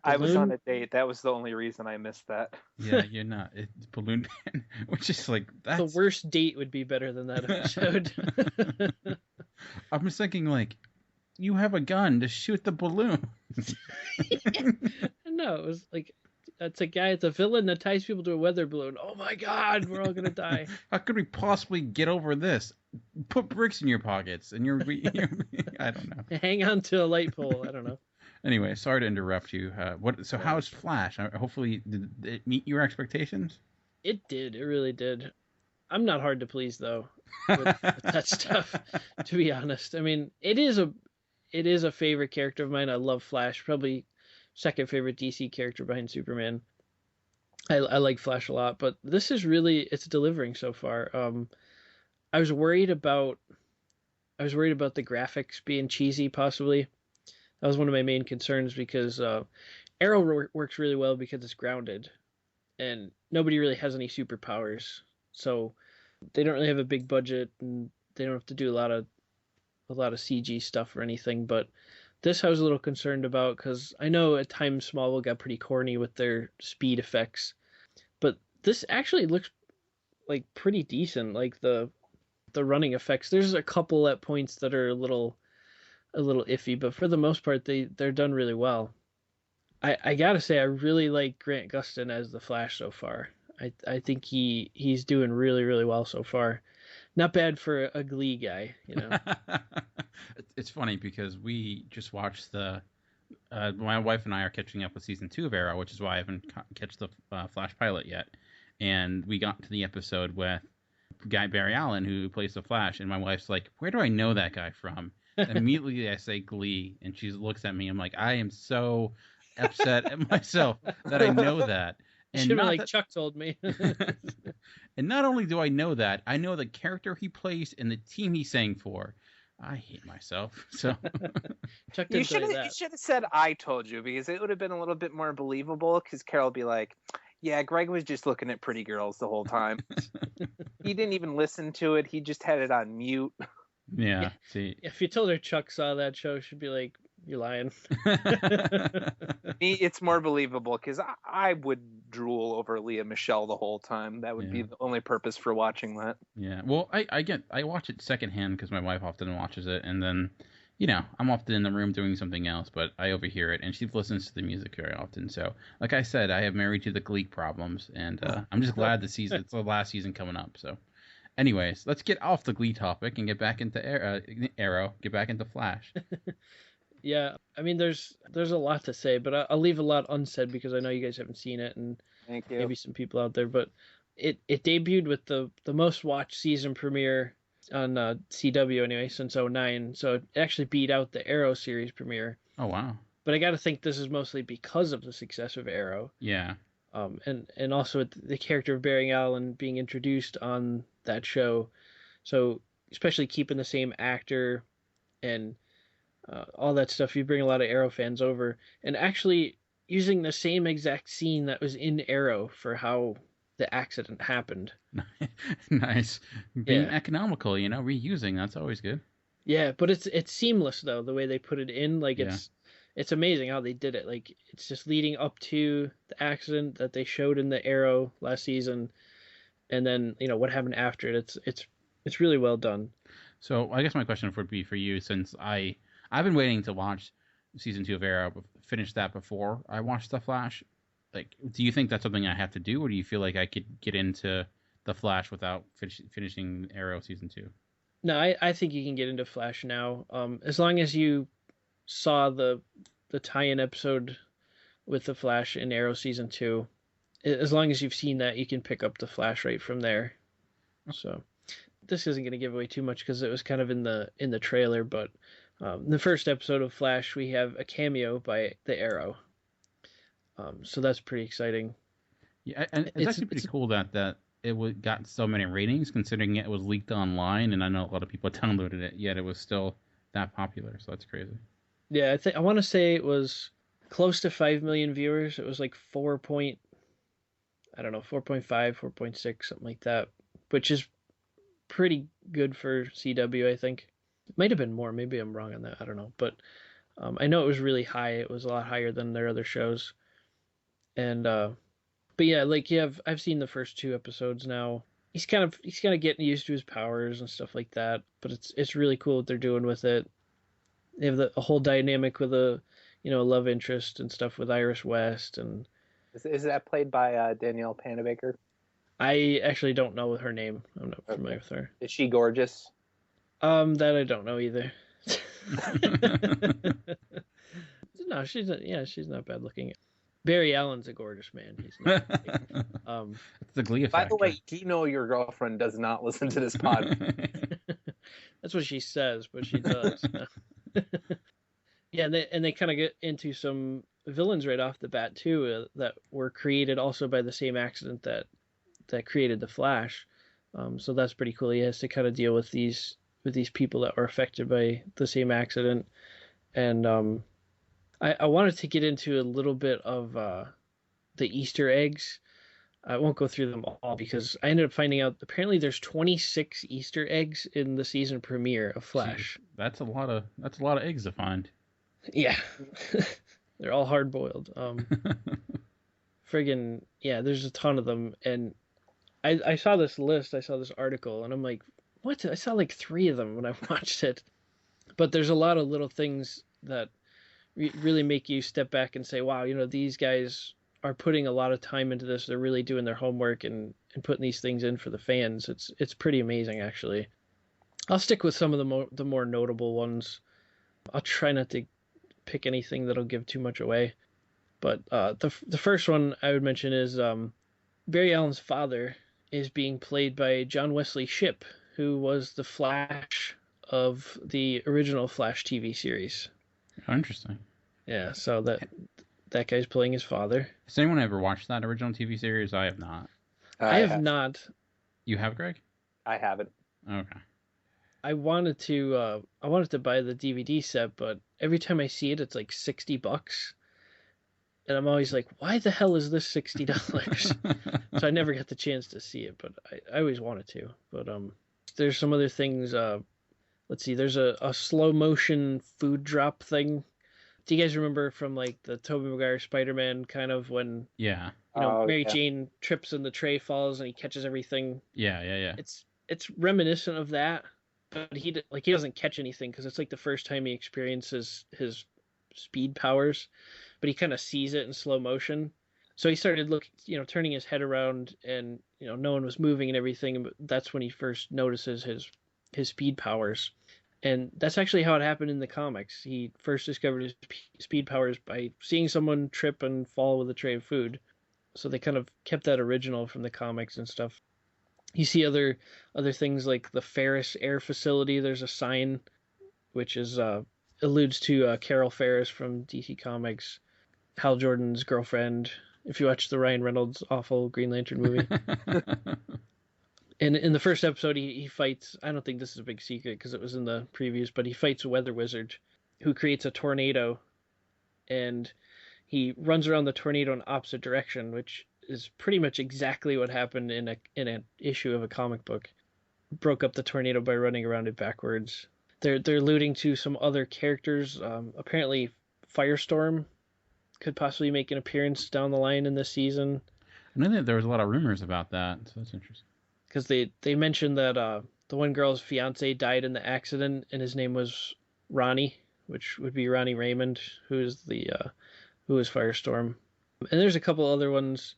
I was on a date. That was the only reason I missed that. Yeah, you're not. It's Balloon Man, which is like that's the worst date would be better than that episode. I'm just thinking, like, you have a gun to shoot the balloon. No, it was like, it's a villain that ties people to a weather balloon. Oh my God, we're all gonna die. How could we possibly get over this? Put bricks in your pockets, and you're I don't know. Hang on to a light pole. I don't know. Anyway, sorry to interrupt you. So how's Flash? Hopefully, did it meet your expectations? It did. It really did. I'm not hard to please though with that stuff. To be honest, I mean, it is a favorite character of mine. I love Flash. Probably second favorite DC character behind Superman. I like Flash a lot, but this is really, it's delivering so far. I was worried about the graphics being cheesy, possibly. That was one of my main concerns because Arrow works really well because it's grounded, and nobody really has any superpowers, so they don't really have a big budget, and they don't have to do a lot of CG stuff or anything. But this I was a little concerned about because I know at times Smallville got pretty corny with their speed effects, but this actually looks like pretty decent. Like the running effects, there's a couple at points that are a little iffy, but for the most part they're done really well. I gotta say, I really like Grant Gustin as the Flash so far. I think he's doing really, really well so far. Not bad for a Glee guy, It's funny because we just watched my wife and I are catching up with season 2 of Arrow, which is why I haven't catched the Flash pilot yet. And we got to the episode with guy Barry Allen, who plays the Flash, and my wife's like, "Where do I know that guy from?" Immediately I say Glee, and she looks at me. I'm like, I am so upset at myself that I know that. And should have like Chuck told me. And not only do I know that, I know the character he plays and the team he sang for. I hate myself. So Chuck you didn't tell you should that. have said I told you, because it would have been a little bit more believable, because Carol would be like, yeah, Greg was just looking at pretty girls the whole time. He didn't even listen to it. He just had it on mute. Yeah. See, If you told her Chuck saw that show, she'd be like, "You're lying." It's more believable because I would drool over Leah Michelle the whole time. That would be the only purpose for watching that. Yeah. Well, I watch it secondhand because my wife often watches it, and then, I'm often in the room doing something else, but I overhear it, and she listens to the music very often. So, like I said, I have Married to the Glee problems, and I'm just glad it's the last season coming up. So, anyways, let's get off the Glee topic and get back into Arrow, get back into Flash. Yeah, I mean, there's a lot to say, but I'll leave a lot unsaid because I know you guys haven't seen it, and Thank you. maybe some people out there. But it debuted with the most watched season premiere on CW anyway since 2009, so it actually beat out the Arrow series premiere. Oh wow! But I got to think this is mostly because of the success of Arrow. Yeah. And also the character of Barry Allen being introduced on that show, so especially keeping the same actor and all that stuff, you bring a lot of Arrow fans over, and actually using the same exact scene that was in Arrow for how the accident happened. Nice. Being economical, reusing, that's always good. Yeah, but it's seamless though, the way they put it in. Like it's amazing how they did it. Like, it's just leading up to the accident that they showed in the Arrow last season, and then what happened after it. It's really well done. So I guess my question would be for you, since I've been waiting to watch season 2 of Arrow, finish that before I watch The Flash. Like, do you think that's something I have to do, or do you feel like I could get into The Flash without finishing Arrow season 2? No, I think you can get into Flash now. As long as you saw the tie-in episode with the Flash in Arrow season 2, as long as you've seen that, you can pick up the Flash right from there. So this isn't going to give away too much because it was kind of in the trailer, but in the first episode of Flash, we have a cameo by the Arrow. So that's pretty exciting. Yeah, and it's actually pretty cool that it got so many ratings, considering it was leaked online, and I know a lot of people downloaded it, yet it was still that popular. So that's crazy. Yeah, I want to say it was close to 5 million viewers. It was like 4.5, 4.6, something like that, which is pretty good for CW, I think. It might have been more. Maybe I'm wrong on that. I don't know. But I know it was really high. It was a lot higher than their other shows. And but yeah, like I've seen the first 2 episodes now. He's kind of getting used to his powers and stuff like that. But it's really cool what they're doing with it. They have a whole dynamic with a love interest and stuff with Iris West. And is that played by Danielle Panabaker? I actually don't know her name. I'm not familiar with her. Is she gorgeous? That I don't know either. No, she's not bad looking. Barry Allen's a gorgeous man. He's not. It's the Glee effect. By the way, do you know your girlfriend does not listen to this podcast? That's what she says, but she does. Yeah, and they kind of get into some villains right off the bat too, that were created also by the same accident that created the Flash. So that's pretty cool. He has to kind of deal with these people that were affected by the same accident. And I wanted to get into a little bit of the Easter eggs. I won't go through them all because I ended up finding out apparently there's 26 Easter eggs in the season premiere of Flash. Jeez, that's a lot of eggs to find. Yeah. They're all hard boiled. Friggin' yeah, there's a ton of them. And I saw this list, I saw this article, and I'm like, what? I saw like 3 of them when I watched it. But there's a lot of little things that really make you step back and say, wow, these guys are putting a lot of time into this. They're really doing their homework and putting these things in for the fans. It's pretty amazing, actually. I'll stick with some of the more notable ones. I'll try not to pick anything that'll give too much away. But the first one I would mention is Barry Allen's father is being played by John Wesley Shipp, who was the Flash of the original Flash TV series. Oh, interesting. Yeah, so that guy's playing his father. Has anyone ever watched that original TV series? I have not. I have not. You have, Greg? I haven't. Okay. I wanted to buy the DVD set, but every time I see it, it's like $60. And I'm always like, why the hell is this $60? So I never got the chance to see it, but I always wanted to. But there's some other things. Let's see, there's a slow motion food drop thing. Do you guys remember from like the Tobey Maguire Spider-Man kind of when Mary Jane trips and the tray falls and he catches everything? Yeah. It's reminiscent of that, but he doesn't catch anything because it's like the first time he experiences his speed powers, but he kind of sees it in slow motion. So he started turning his head around, and no one was moving and everything. But that's when he first notices his speed powers. And that's actually how it happened in the comics. He first discovered his speed powers by seeing someone trip and fall with a tray of food. So they kind of kept that original from the comics and stuff. You see other things like the Ferris Air Facility. There's a sign which is alludes to Carol Ferris from DC Comics, Hal Jordan's girlfriend. If you watch the Ryan Reynolds awful Green Lantern movie. And in the first episode, he fights, I don't think this is a big secret because it was in the previews, but he fights a weather wizard who creates a tornado, and he runs around the tornado in opposite direction, which is pretty much exactly what happened in an issue of a comic book. Broke up the tornado by running around it backwards. They're alluding to some other characters. Apparently, Firestorm could possibly make an appearance down the line in this season. I know that there was a lot of rumors about that, so that's interesting. Because they mentioned that the one girl's fiance died in the accident, and his name was Ronnie, which would be Ronnie Raymond, who is Firestorm. And there's a couple other ones,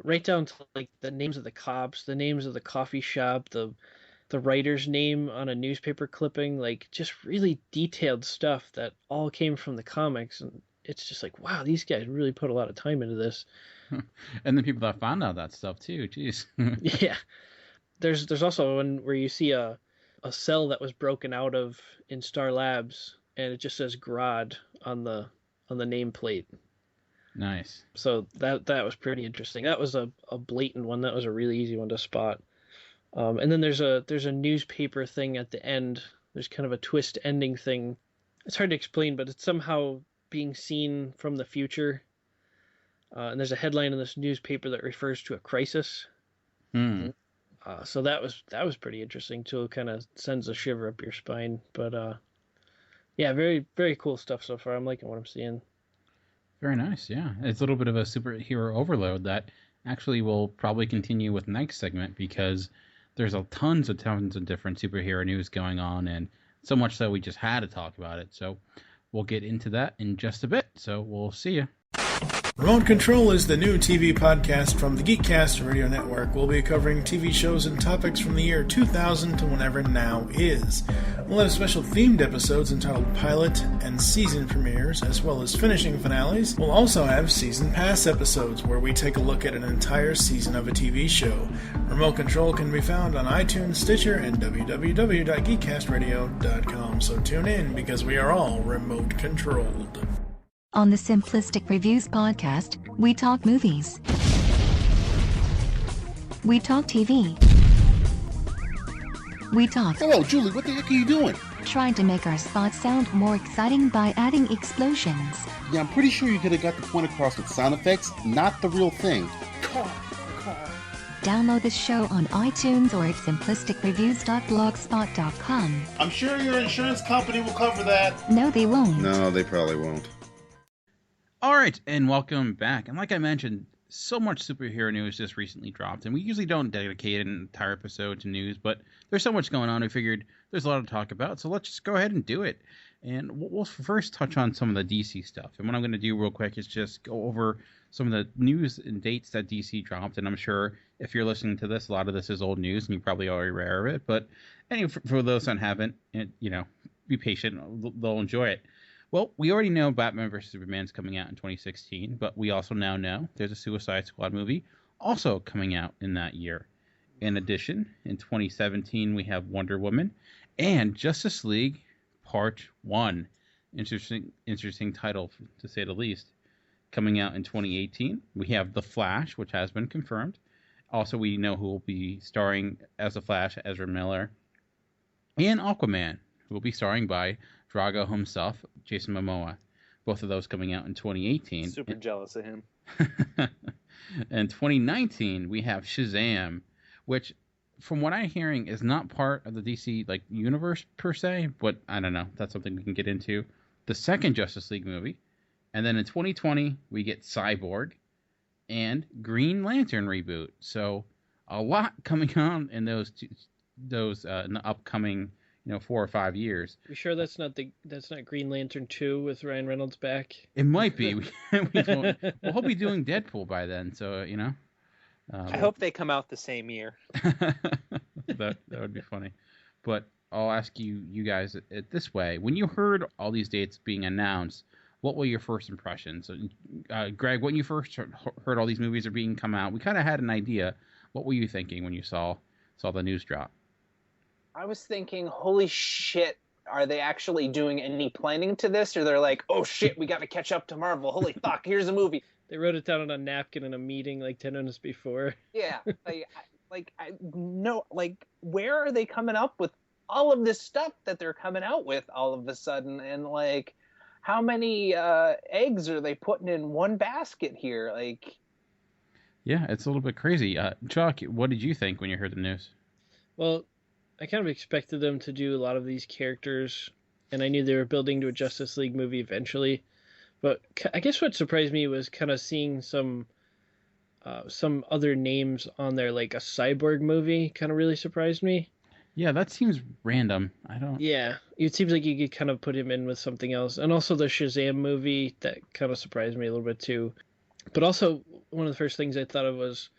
right down to like the names of the cops, the names of the coffee shop, the writer's name on a newspaper clipping, like just really detailed stuff that all came from the comics. And it's just like, wow, these guys really put a lot of time into this. And the people that found out that stuff too, jeez. Yeah. There's also one where you see a cell that was broken out of in Star Labs, and it just says Grodd on the nameplate. Nice. So that was pretty interesting. That was a blatant one. That was a really easy one to spot. And then there's a newspaper thing at the end. There's kind of a twist ending thing. It's hard to explain, but it's somehow being seen from the future. And there's a headline in this newspaper that refers to a crisis. So that was pretty interesting too. It kind of sends a shiver up your spine. But yeah, very, very cool stuff so far. I'm liking what I'm seeing. Very nice, yeah. It's a little bit of a superhero overload that actually will probably continue with next segment, because there's tons of different superhero news going on, and so much so we just had to talk about it. So we'll get into that in just a bit. So we'll see you. Remote Control is the new TV podcast from the Geekcast Radio Network. We'll be covering TV shows and topics from the year 2000 to whenever now is. We'll have special themed episodes entitled Pilot and Season Premieres, as well as finishing finales. We'll also have Season Pass episodes, where we take a look at an entire season of a TV show. Remote Control can be found on iTunes, Stitcher, and www.geekcastradio.com. So tune in, because we are all remote controlled. On the Simplistic Reviews podcast, we talk movies. We talk TV. We talk... Hello, Julie, what the heck are you doing? Trying to make our spots sound more exciting by adding explosions. Yeah, I'm pretty sure you could have got the point across with sound effects, not the real thing. Car. Download the show on iTunes or at simplisticreviews.blogspot.com. I'm sure your insurance company will cover that. No, they won't. No, they probably won't. All right, and welcome back. And like I mentioned, so much superhero news just recently dropped, and we usually don't dedicate an entire episode to news, but there's so much going on, we figured there's a lot to talk about, so let's just go ahead and do it. And we'll first touch on some of the DC stuff. And what I'm going to do real quick is just go over some of the news and dates that DC dropped. And I'm sure if you're listening to this, a lot of this is old news, and you probably already aware of it. But anyway, for those that haven't, be patient. They'll enjoy it. Well, we already know Batman vs. Superman's coming out in 2016, but we also now know there's a Suicide Squad movie also coming out in that year. In addition, in 2017, we have Wonder Woman and Justice League Part 1. Interesting title, to say the least. Coming out in 2018, we have The Flash, which has been confirmed. Also, we know who will be starring as The Flash, Ezra Miller. And Aquaman, who will be starring by Drago himself, Jason Momoa. Both of those coming out in 2018. Super jealous of him. In 2019, we have Shazam, which, from what I'm hearing, is not part of the DC universe per se, but I don't know. That's something we can get into. The second Justice League movie. And then in 2020, we get Cyborg and Green Lantern reboot. So a lot coming on in those in the upcoming 4 or 5 years. You sure that's not Green Lantern 2 with Ryan Reynolds back? It might be. We'll be doing Deadpool by then, so I hope they come out the same year. that would be funny. But I'll ask you guys it this way: when you heard all these dates being announced, what were your first impressions? Greg, when you first heard all these movies are being come out, we kind of had an idea. What were you thinking when you saw the news drop? I was thinking, holy shit, are they actually doing any planning to this? Or they're like, oh shit, we got to catch up to Marvel. Holy fuck, here's a movie. They wrote it down on a napkin in a meeting 10 minutes before. Yeah, where are they coming up with all of this stuff that they're coming out with all of a sudden? And how many eggs are they putting in one basket here? Yeah, it's a little bit crazy. Chuck, what did you think when you heard the news? Well, I kind of expected them to do a lot of these characters, and I knew they were building to a Justice League movie eventually. But I guess what surprised me was kind of seeing some other names on there, like a Cyborg movie kind of really surprised me. Yeah, that seems random. I don't... Yeah, it seems like you could kind of put him in with something else. And also the Shazam movie, that kind of surprised me a little bit too. But also, one of the first things I thought of was,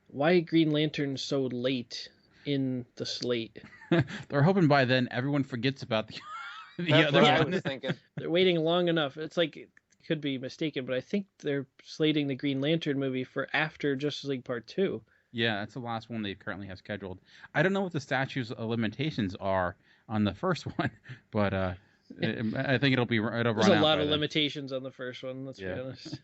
why Green Lantern so late in the slate? They're hoping by then everyone forgets about the That's other what I one. was thinking. They're waiting long enough. It's like, it could be mistaken, but I think they're slating the Green Lantern movie for after Justice League Part 2. Yeah, that's the last one they currently have scheduled. I don't know what the statute's limitations are on the first one, but I think it'll run out. There's a lot of limitations on the first one, let's be honest.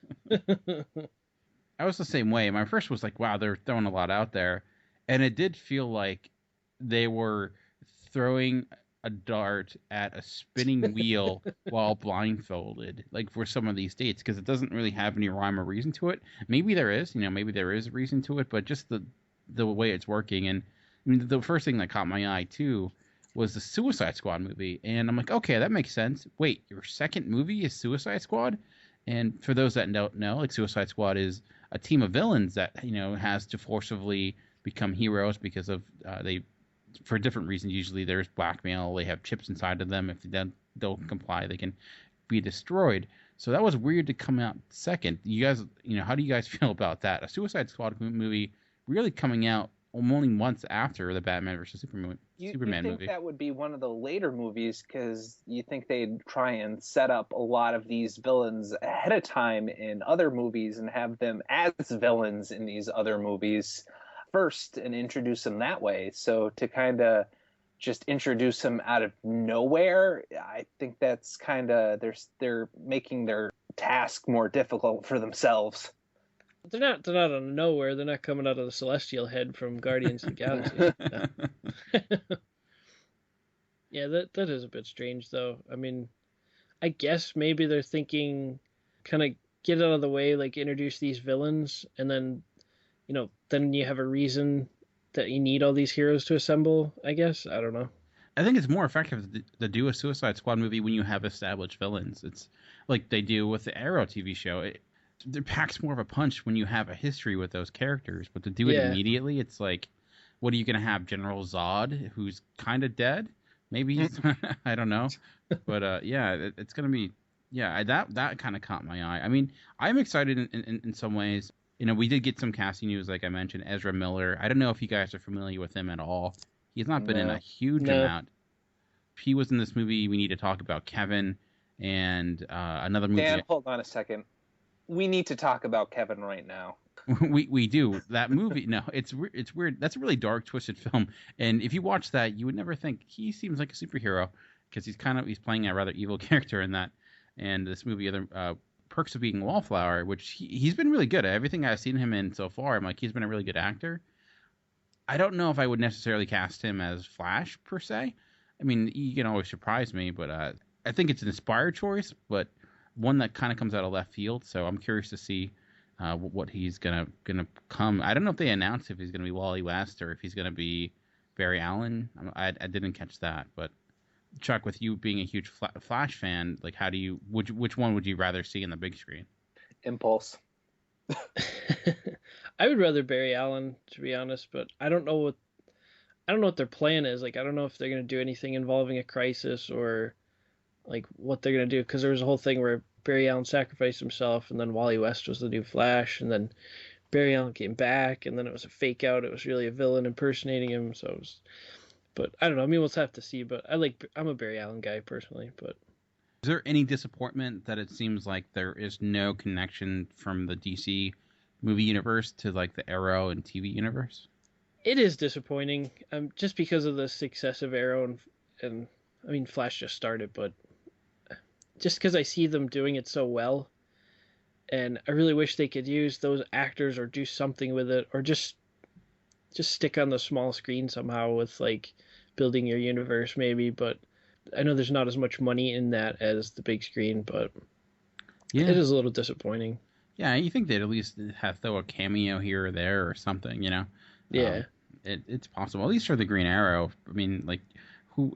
I was the same way. My first was like, wow, they're throwing a lot out there. And it did feel like they were throwing a dart at a spinning wheel while blindfolded, like for some of these dates, because it doesn't really have any rhyme or reason to it. Maybe there is, maybe there is a reason to it, but just the way it's working. And I mean, the first thing that caught my eye too was the Suicide Squad movie, and I'm like, okay, that makes sense. Wait, your second movie is Suicide Squad? And for those that don't know, like, Suicide Squad is a team of villains that has to forcibly become heroes because of they, for different reasons. Usually there's blackmail. They have chips inside of them. If they don't comply, they can be destroyed. So that was weird to come out second. You guys, how do you guys feel about that? A Suicide Squad movie really coming out only months after the Batman vs. Superman You movie. think that would be one of the later movies, because you think they'd try and set up a lot of these villains ahead of time in other movies and have them as villains in these other movies first and introduce them that way. So to kind of just introduce them out of nowhere, I think that's kind of, they're making their task more difficult for themselves. They're not out of nowhere. They're not coming out of the Celestial Head from Guardians of the Galaxy. Yeah, that is a bit strange, though. I mean, I guess maybe they're thinking, kind of get it out of the way, like introduce these villains, and then, then you have a reason that you need all these heroes to assemble, I guess. I don't know. I think it's more effective to do a Suicide Squad movie when you have established villains. It's like they do with the Arrow TV show. It packs more of a punch when you have a history with those characters, but to do it immediately, it's like, what are you going to have? General Zod, who's kind of dead? Maybe. I don't know. But it's going to be, that kind of caught my eye. I mean, I'm excited in some ways. We did get some casting news, like I mentioned, Ezra Miller. I don't know if you guys are familiar with him at all. He's not been in a huge amount. He was in this movie we need to talk about, Kevin, and another movie. Dan, hold on a second. We need to talk about Kevin right now. we do. That movie, no, it's weird. That's a really dark, twisted film. And if you watch that, you would never think he seems like a superhero, because he's playing a rather evil character in that. And this movie, Perks of Being a Wallflower, which he's been really good at. Everything I've seen him in so far, I'm like, he's been a really good actor. I don't know if I would necessarily cast him as Flash, per se. I mean, he can always surprise me, but I think it's an inspired choice, but one that kind of comes out of left field. So I'm curious to see what he's gonna come. I don't know if they announced if he's gonna be Wally West or if he's gonna be Barry Allen. I didn't catch that, but Chuck, with you being a huge Flash fan, like, which one would you rather see in the big screen? Impulse. I would rather Barry Allen, to be honest, but I don't know what their plan is. Like, I don't know if they're going to do anything involving a crisis or like what they're going to do, because there was a whole thing where Barry Allen sacrificed himself and then Wally West was the new Flash, and then Barry Allen came back and then it was a fake out. It was really a villain impersonating him. So it was, but I don't know. I mean, we'll have to see, but I'm a Barry Allen guy personally, but. Is there any disappointment that it seems like there is no connection from the DC movie universe to like the Arrow and TV universe? It is disappointing, just because of the success of Arrow and I mean, Flash just started, but just because I see them doing it so well, and I really wish they could use those actors or do something with it, or just stick on the small screen somehow with like building your universe maybe. But I know there's not as much money in that as the big screen, but it is a little disappointing. Yeah, you think they'd at least have throw a cameo here or there or something, Yeah. It's possible, at least for the Green Arrow. I mean, like,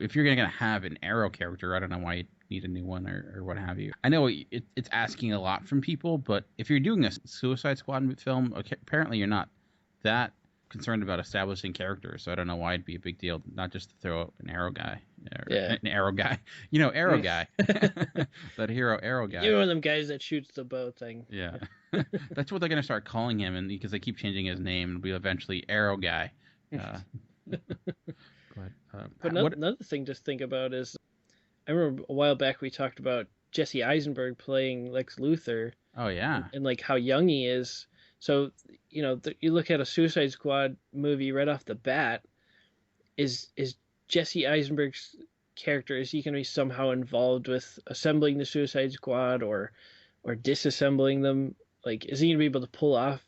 if you're going to have an Arrow character, I don't know why you need a new one or what have you. I know it's asking a lot from people, but if you're doing a Suicide Squad film, apparently you're not that concerned about establishing characters, so I don't know why it'd be a big deal not just to throw up an Arrow guy. An Arrow guy. Arrow guy. That hero Arrow guy. You're one of them guys that shoots the bow thing. Yeah. That's what they're going to start calling him, and because they keep changing his name, it'll be eventually Arrow guy. But another thing to think about is, I remember a while back we talked about Jesse Eisenberg playing Lex Luthor. Oh, yeah. And like how young he is. So, you look at a Suicide Squad movie right off the bat, is Jesse Eisenberg's character, is he going to be somehow involved with assembling the Suicide Squad or disassembling them? Like, is he going to be able to pull off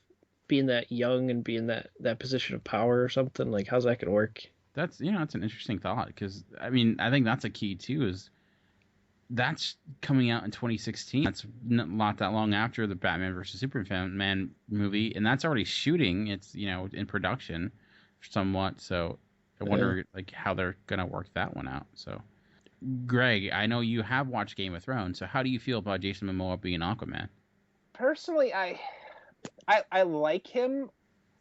being that young and being that position of power or something? Like, how's that going to work? That's that's an interesting thought, because I think that's a key too, is that's coming out in 2016. That's not that long after the Batman versus Superman movie, and that's already shooting. It's in production somewhat, so I wonder how they're gonna work that one out. So, Greg, I know you have watched Game of Thrones, so how do you feel about Jason Momoa being Aquaman? Personally, I like him.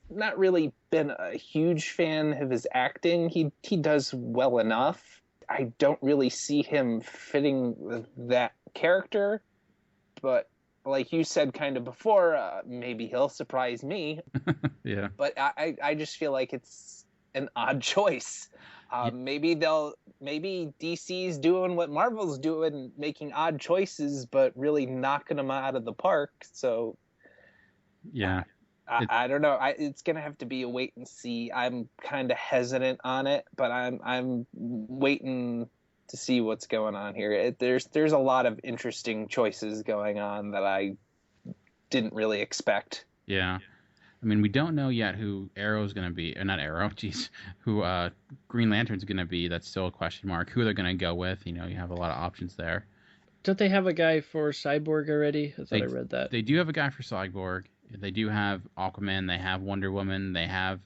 Not really been a huge fan of his acting. He does well enough. I don't really see him fitting with that character, but like you said kind of before, maybe he'll surprise me. Yeah. But I just feel like it's an odd choice. Maybe DC's doing what Marvel's doing, making odd choices, but really knocking them out of the park. So yeah. I don't know. It's gonna have to be a wait and see. I'm kind of hesitant on it, but I'm waiting to see what's going on here. There's a lot of interesting choices going on that I didn't really expect. Yeah, I mean, we don't know yet who Arrow's gonna be, or not Arrow. Geez, who Green Lantern's gonna be. That's still a question mark. Who they're gonna go with? You have a lot of options there. Don't they have a guy for Cyborg already? I thought I read that. They do have a guy for Cyborg. They do have Aquaman. They have Wonder Woman. They have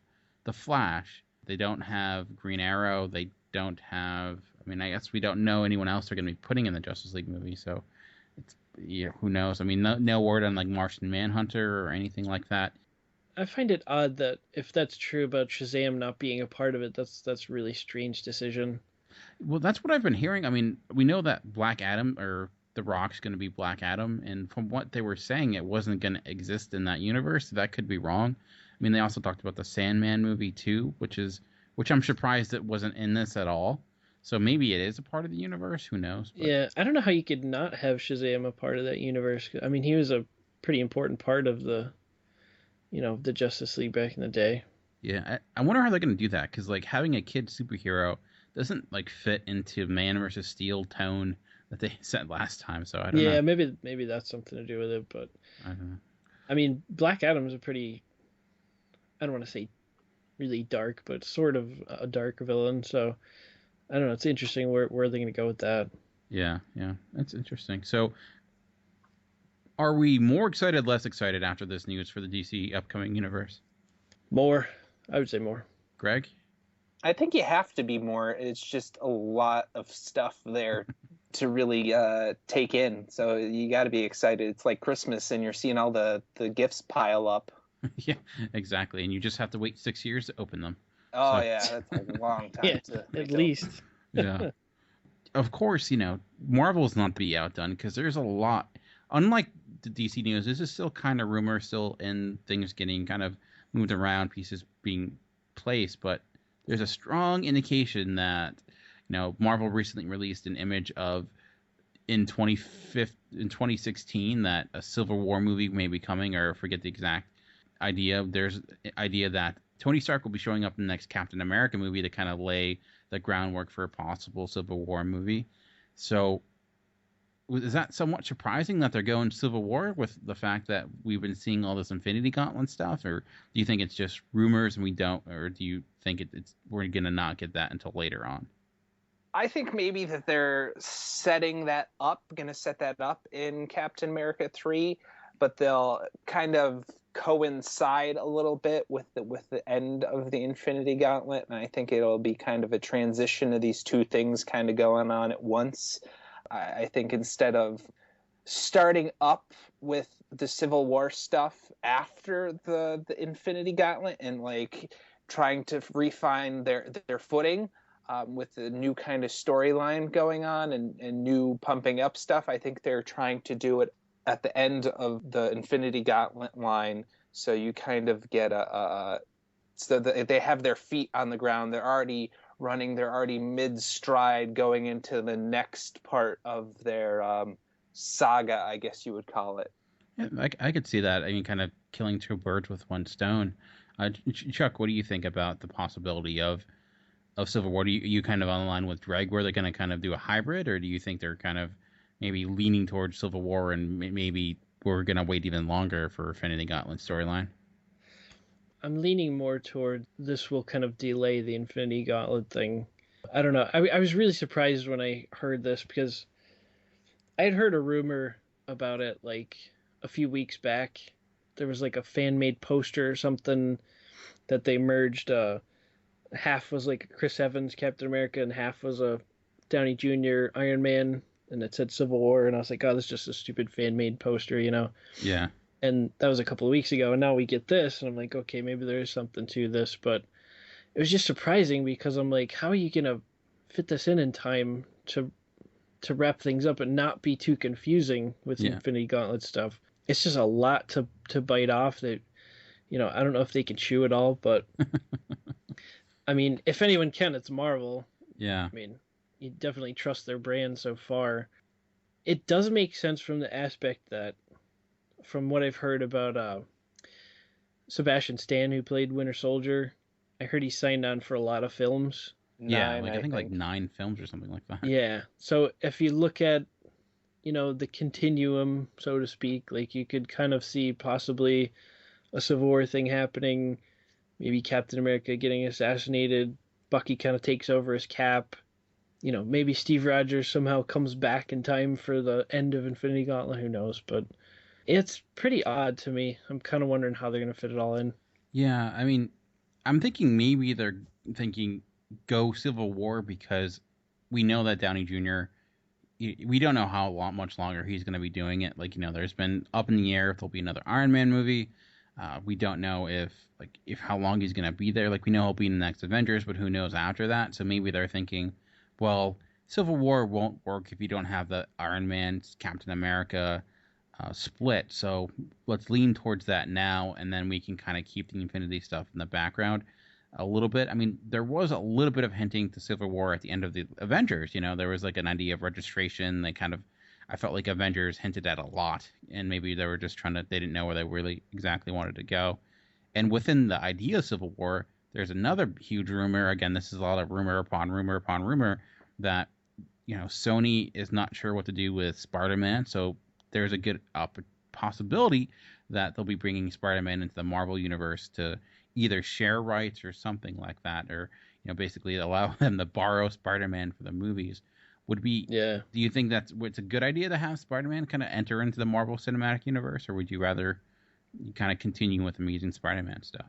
the Flash. They don't have Green Arrow. They don't have. I mean, I guess we don't know anyone else they're going to be putting in the Justice League movie. So, who knows? I mean, no word on like Martian Manhunter or anything like that. I find it odd that if that's true about Shazam not being a part of it, that's a really strange decision. Well, that's what I've been hearing. I mean, we know that Black Adam or The Rock's going to be Black Adam, and from what they were saying, it wasn't going to exist in that universe. That could be wrong. I mean, they also talked about the Sandman movie too, which I'm surprised it wasn't in this at all. So maybe it is a part of the universe. Who knows? But... Yeah, I don't know how you could not have Shazam a part of that universe. I mean, he was a pretty important part of the Justice League back in the day. Yeah, I wonder how they're going to do that, because like having a kid superhero doesn't like fit into Man versus Steel tone that they said last time. So I don't know. Yeah, maybe that's something to do with it, but I don't know. I mean, Black Adam's a pretty, I don't want to say really dark, but sort of a dark villain. So I don't know. It's interesting where are they going to go with that. Yeah, that's interesting. So are we more excited, less excited after this news for the DC upcoming universe? More. I would say more. Greg? I think you have to be more. It's just a lot of stuff there to really take in. So you got to be excited. It's like Christmas and you're seeing all the gifts pile up. Yeah, exactly. And you just have to wait 6 years to open them. Oh, so. Yeah, that's a long time. At least. Yeah. Of course, Marvel's not to be outdone, because there's a lot. Unlike the DC news, this is still kind of rumor, still in things getting kind of moved around, pieces being placed, but there's a strong indication that, Marvel recently released an image of in 2016 that a Civil War movie may be coming, or forget the exact idea. There's an idea that Tony Stark will be showing up in the next Captain America movie to kind of lay the groundwork for a possible Civil War movie. So is that somewhat surprising that they're going Civil War with the fact that we've been seeing all this Infinity Gauntlet stuff? Or do you think it's just rumors and we don't, or do you think we're going to not get that until later on? I think maybe that they're setting that up, going to set that up in Captain America 3, but they'll kind of coincide a little bit with the end of the Infinity Gauntlet, and I think it'll be kind of a transition of these two things kind of going on at once. I think instead of starting up with the Civil War stuff after the Infinity Gauntlet and like trying to refine their footing with the new kind of storyline going on and new pumping up stuff, I think they're trying to do it at the end of the Infinity Gauntlet line, so you kind of get so that they have their feet on the ground. They're already running. They're already mid-stride going into the next part of their saga, I guess you would call it. Yeah, I could see that. I mean, kind of killing two birds with one stone. Chuck, what do you think about the possibility of Civil War? Are you kind of on the line with Greg, where they're going to kind of do a hybrid, or do you think they're kind of maybe leaning towards Civil War and maybe we're going to wait even longer for Infinity Gauntlet storyline? I'm leaning more toward this will kind of delay the Infinity Gauntlet thing. I don't know. I was really surprised when I heard this because I had heard a rumor about it like a few weeks back. There was like a fan-made poster or something that they merged. Half was like Chris Evans Captain America and half was a Downey Jr. Iron Man, and it said Civil War, and I was like, oh, that's just a stupid fan-made poster, you know? Yeah. And that was a couple of weeks ago, and now we get this, and I'm like, okay, maybe there is something to this, but it was just surprising because I'm like, how are you going to fit this in time to wrap things up and not be too confusing with Infinity Gauntlet stuff? It's just a lot to bite off that, you know, I don't know if they can chew it all, but I mean, if anyone can, it's Marvel. Yeah. I mean, you definitely trust their brand so far. It does make sense from the aspect that, from what I've heard about Sebastian Stan, who played Winter Soldier, I heard he signed on for a lot of films. I think like 9 films or something like that. Yeah. So if you look at, you know, the continuum, so to speak, like you could kind of see possibly a Civil War thing happening, maybe Captain America getting assassinated, Bucky kind of takes over as Cap, you know, maybe Steve Rogers somehow comes back in time for the end of Infinity Gauntlet, who knows, but it's pretty odd to me. I'm kind of wondering how they're going to fit it all in. Yeah, I mean, I'm thinking maybe they're thinking go Civil War because we know that Downey Jr., we don't know how much longer he's going to be doing it. Like, you know, there's been up in the air if there'll be another Iron Man movie. We don't know if how long he's going to be there. Like, we know he'll be in the next Avengers, but who knows after that? So maybe they're thinking, well, Civil War won't work if you don't have the Iron Man, Captain America split. So let's lean towards that now, and then we can kind of keep the Infinity stuff in the background a little bit. I mean, there was a little bit of hinting to Civil War at the end of the Avengers. You know, there was like an idea of registration. I felt like Avengers hinted at a lot, and maybe they were just they didn't know where they really exactly wanted to go. And within the idea of Civil War, there's another huge rumor. Again, this is a lot of rumor upon rumor upon rumor that, you know, Sony is not sure what to do with Spider-Man. So there's a good possibility that they'll be bringing Spider-Man into the Marvel universe to either share rights or something like that, or, you know, basically allow them to borrow Spider-Man for the movies. Do you think it's a good idea to have Spider-Man kind of enter into the Marvel Cinematic Universe, or would you rather kind of continue with Amazing Spider-Man stuff?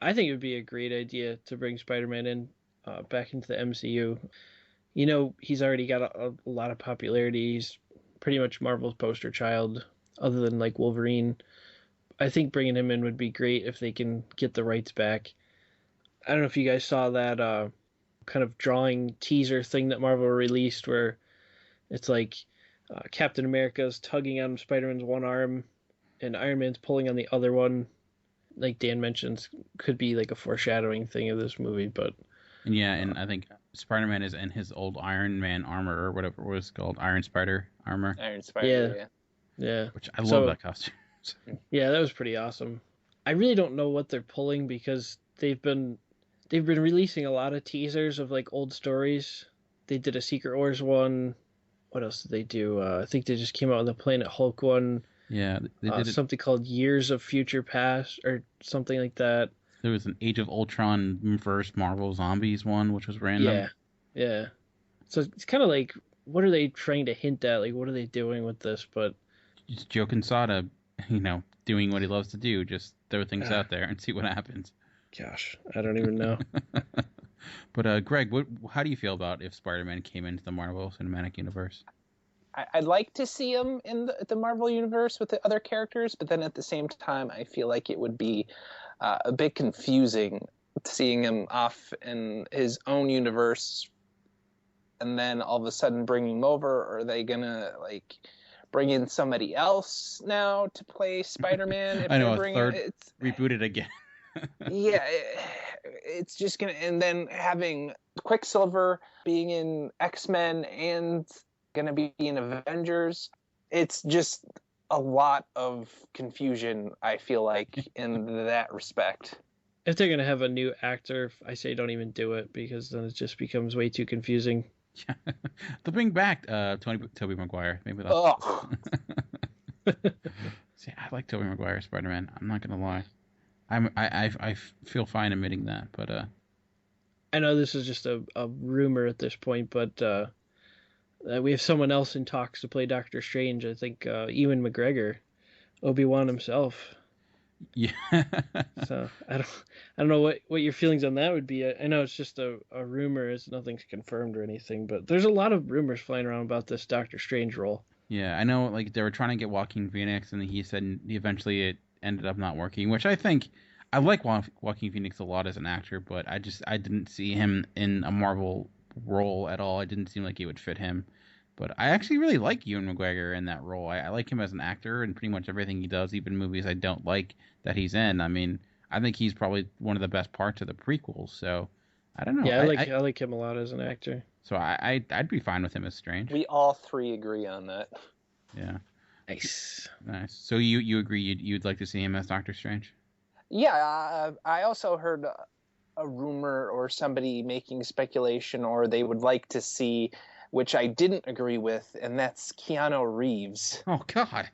I think it would be a great idea to bring Spider-Man in back into the MCU. You know, he's already got a lot of popularity. He's pretty much Marvel's poster child, other than like Wolverine. I think bringing him in would be great if they can get the rights back. I don't know if you guys saw that kind of drawing teaser thing that Marvel released where it's like Captain America's tugging on Spider-Man's one arm and Iron Man's pulling on the other one. Like Dan mentions, could be like a foreshadowing thing of this movie, but... Yeah, and I think Spider-Man is in his old Iron Man armor, or whatever it was called, Iron Spider armor. Iron Spider, yeah. Which I love that costume. Yeah, that was pretty awesome. I really don't know what they're pulling because they've been releasing a lot of teasers of like old stories. They did a Secret Wars one. What else did they do? I think they just came out with the Planet Hulk one. Yeah, they did something called Years of Future Past or something like that. There was an Age of Ultron versus Marvel Zombies one, which was random. Yeah. So it's kind of like, what are they trying to hint at? Like, what are they doing with this? But it's Joe Quesada, you know, doing what he loves to do. Just throw things out there and see what happens. Gosh, I don't even know. But Greg, how do you feel about if Spider-Man came into the Marvel Cinematic Universe? I'd like to see him in the Marvel universe with the other characters, but then at the same time, I feel like it would be a bit confusing seeing him off in his own universe, and then all of a sudden bringing him over. Or are they gonna like bring in somebody else now to play Spider-Man? I know, rebooted again. Yeah, it's just gonna, and then having Quicksilver being in X-Men and gonna be in Avengers, it's just a lot of confusion, I feel like, in that respect. If they're gonna have a new actor, I say don't even do it, because then it just becomes way too confusing. They'll bring back Tobey Maguire. Maybe that's... Oh. See, I like Tobey Maguire Spider-Man. I'm not gonna lie. I feel fine admitting that, but I know this is just a rumor at this point, but we have someone else in talks to play Doctor Strange. I think Ewan McGregor, Obi-Wan himself. Yeah. So I don't know what your feelings on that would be. I know it's just a rumor, it's nothing's confirmed or anything, but there's a lot of rumors flying around about this Doctor Strange role. Yeah, I know, like, they were trying to get Joaquin Phoenix, and he said eventually it ended up not working, which I think I like Joaquin Phoenix a lot as an actor, but I didn't see him in a Marvel role at all. It didn't seem like it would fit him. But I actually really like Ewan McGregor in that role. I like him as an actor and pretty much everything he does, even movies I don't like that he's in. I mean, I think he's probably one of the best parts of the prequels. So I don't know. Yeah, I like him a lot as an actor. So I'd be fine with him as Strange. We all three agree on that. Yeah. Nice. So you agree you'd like to see him as Doctor Strange? Yeah, I also heard a rumor or somebody making speculation, or they would like to see, which I didn't agree with, and that's Keanu Reeves. Oh, God.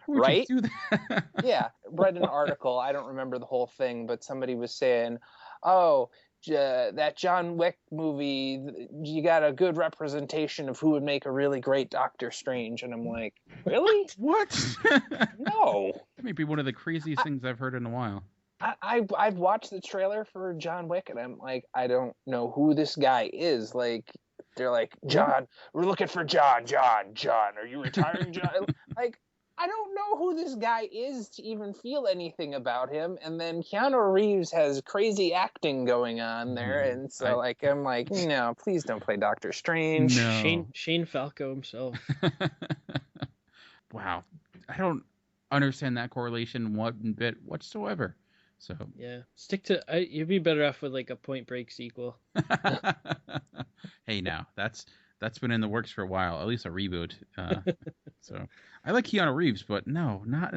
Right? You do that? Yeah, read an article. I don't remember the whole thing, but somebody was saying, oh, that John Wick movie, you got a good representation of who would make a really great Doctor Strange. And I'm like, really? What? No. That may be one of the craziest things I've heard in a while. I've watched the trailer for John Wick, and I'm like, I don't know who this guy is. Like, they're like, John, we're looking for John, are you retiring, John? Like, I don't know who this guy is to even feel anything about him. And then Keanu Reeves has crazy acting going on there. And so I'm like, no, please don't play Doctor Strange. No. Shane Falco himself. Wow. I don't understand that correlation one bit whatsoever. So yeah, stick to. You'd be better off with like a Point Break sequel. Hey, now that's been in the works for a while. At least a reboot. So I like Keanu Reeves, but no, not.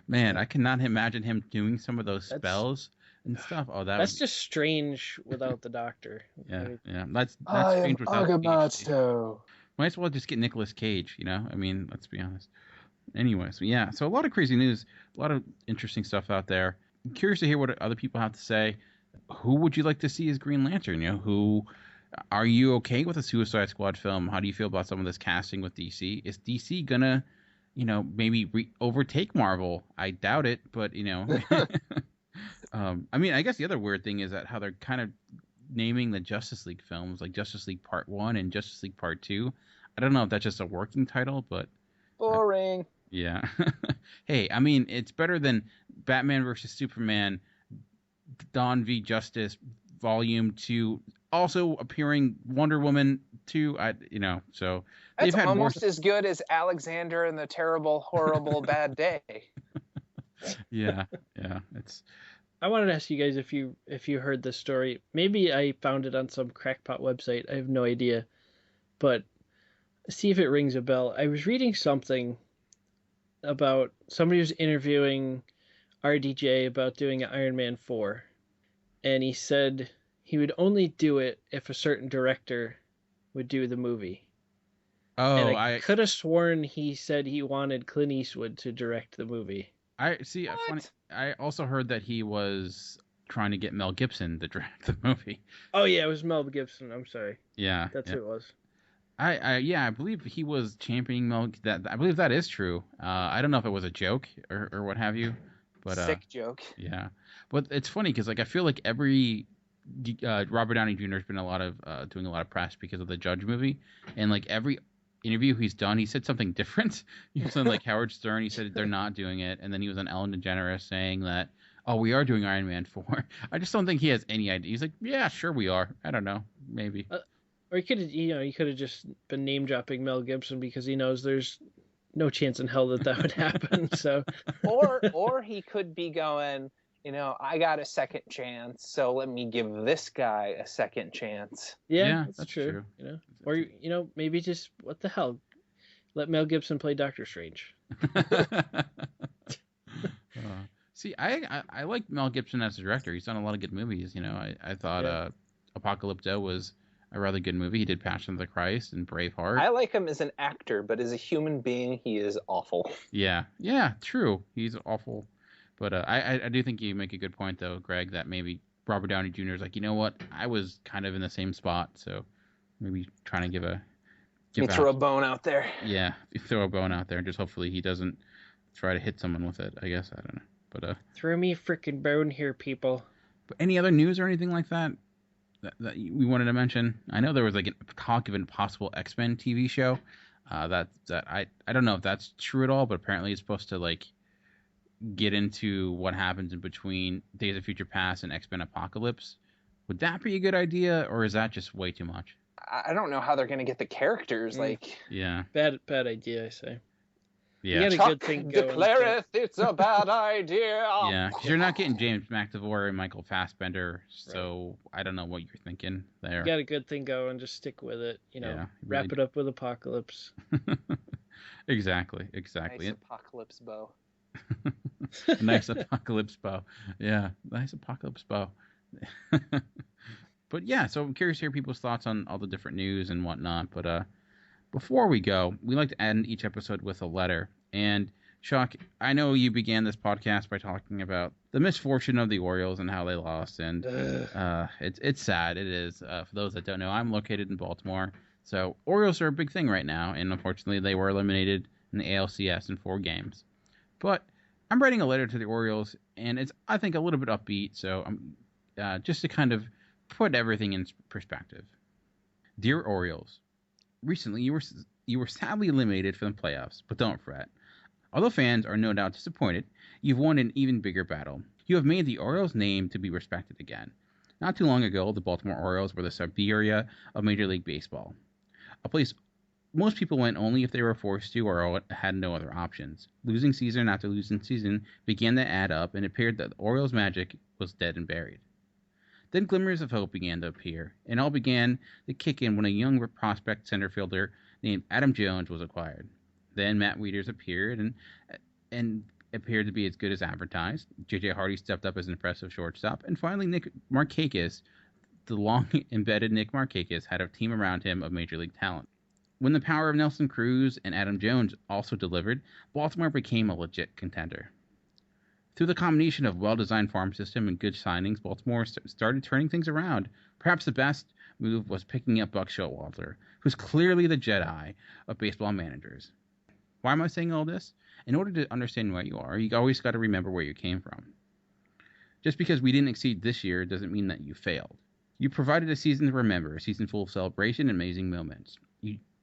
Man, I cannot imagine him doing some of those spells and stuff. Oh, that's just Strange without the Doctor. Yeah. That's Strange without Agamotto. Might as well just get Nicolas Cage. I mean, let's be honest. Anyways, yeah, so a lot of crazy news, a lot of interesting stuff out there. I'm curious to hear what other people have to say. Who would you like to see as Green Lantern? Are you okay with a Suicide Squad film? How do you feel about some of this casting with DC? Is DC gonna, maybe overtake Marvel? I doubt it, but I mean, I guess the other weird thing is that how they're kind of naming the Justice League films, like Justice League Part 1 and Justice League Part 2. I don't know if that's just a working title, but boring. Yeah. Hey, I mean, it's better than Batman versus Superman, Dawn v Justice, Volume 2, also appearing Wonder Woman 2, so... That's almost as good as Alexander and the Terrible, Horrible, Bad Day. Yeah, it's... I wanted to ask you guys if you heard this story. Maybe I found it on some crackpot website. I have no idea. But see if it rings a bell. I was reading something about somebody was interviewing RDJ about doing an Iron Man 4. And he said he would only do it if a certain director would do the movie. Oh, and I could have sworn he said he wanted Clint Eastwood to direct the movie. I see. Funny. I also heard that he was trying to get Mel Gibson to direct the movie. Oh yeah, it was Mel Gibson. I'm sorry. Yeah, that's who it was. I believe he was championing Mel. I believe that is true. I don't know if it was a joke or what have you, but sick joke. Yeah, but it's funny because I feel like every Robert Downey Jr. has been doing a lot of press because of the Judge movie, and like every interview he's done, he said something different. He was on like Howard Stern. He said they're not doing it, and then he was on Ellen DeGeneres saying that, oh, we are doing Iron Man 4. I just don't think he has any idea. He's like, yeah, sure we are. I don't know, maybe. Or he could have just been name dropping Mel Gibson because he knows there's no chance in hell that would happen. So, or he could be going, I got a second chance, so let me give this guy a second chance. Yeah, that's true. Or maybe just what the hell, let Mel Gibson play Doctor Strange. See, I like Mel Gibson as a director. He's done a lot of good movies. I thought Apocalypto was a rather good movie. He did Passion of the Christ and Braveheart. I like him as an actor, but as a human being, he is awful. Yeah, true. He's awful. But I do think you make a good point, though, Greg, that maybe Robert Downey Jr. is like, you know what? I was kind of in the same spot, so maybe trying to throw a bone out there. Yeah, throw a bone out there, and just hopefully he doesn't try to hit someone with it. I guess, I don't know. But throw me a freaking bone here, people. But any other news or anything like that we wanted to mention? I know there was like a talk of an possible X-Men TV show. That I don't know if that's true at all, but apparently it's supposed to like get into what happens in between Days of Future Past and X-Men Apocalypse. Would that be a good idea, or is that just way too much? I don't know how they're going to get the characters. Yeah, bad idea, I say. Yeah, you got a good thing going. Declareth it's a bad idea. Yeah, because you're not getting James McAvoy and Michael Fassbender, so right. I don't know what you're thinking there. You got a good thing going, just stick with it. Wrap it up with Apocalypse. Exactly. Nice Apocalypse bow. A nice Apocalypse bow. Yeah, nice Apocalypse bow. But yeah, so I'm curious to hear people's thoughts on all the different news and whatnot. But before we go, we like to end each episode with a letter. And Chuck, I know you began this podcast by talking about the misfortune of the Orioles and how they lost, and it's sad. It is. For those that don't know, I'm located in Baltimore, so Orioles are a big thing right now, and unfortunately, they were eliminated in the ALCS in 4 games. But I'm writing a letter to the Orioles, and it's, I think, a little bit upbeat, so I'm just to kind of put everything in perspective. Dear Orioles, recently you were sadly eliminated from the playoffs, but don't fret. Although fans are no doubt disappointed, you've won an even bigger battle. You have made the Orioles' name to be respected again. Not too long ago, the Baltimore Orioles were the Siberia of Major League Baseball, a place most people went only if they were forced to or had no other options. Losing season after losing season began to add up, and it appeared that the Orioles' magic was dead and buried. Then glimmers of hope began to appear, and all began to kick in when a young prospect center fielder named Adam Jones was acquired. Then Matt Wieters appeared and appeared to be as good as advertised. J.J. Hardy stepped up as an impressive shortstop, and finally Nick Markakis, the long-embedded Nick Markakis, had a team around him of Major League talent. When the power of Nelson Cruz and Adam Jones also delivered, Baltimore became a legit contender. Through the combination of well-designed farm system and good signings, Baltimore started turning things around. Perhaps the best move was picking up Buck Showalter, who's clearly the Jedi of baseball managers. Why am I saying all this? In order to understand where you are, you always got to remember where you came from. Just because we didn't exceed this year doesn't mean that you failed. You provided a season to remember, a season full of celebration and amazing moments.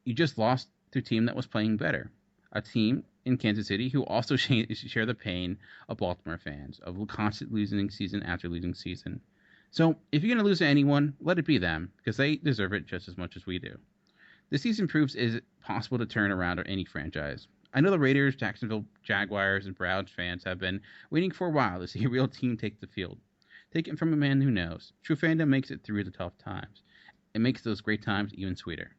You just lost to a team that was playing better. A team in Kansas City who also share the pain of Baltimore fans, of constant losing season after losing season. So if you're going to lose to anyone, let it be them, because they deserve it just as much as we do. This season proves it is possible to turn around any franchise. I know the Raiders, Jacksonville Jaguars, and Browns fans have been waiting for a while to see a real team take the field. Take it from a man who knows. True fandom makes it through the tough times. It makes those great times even sweeter.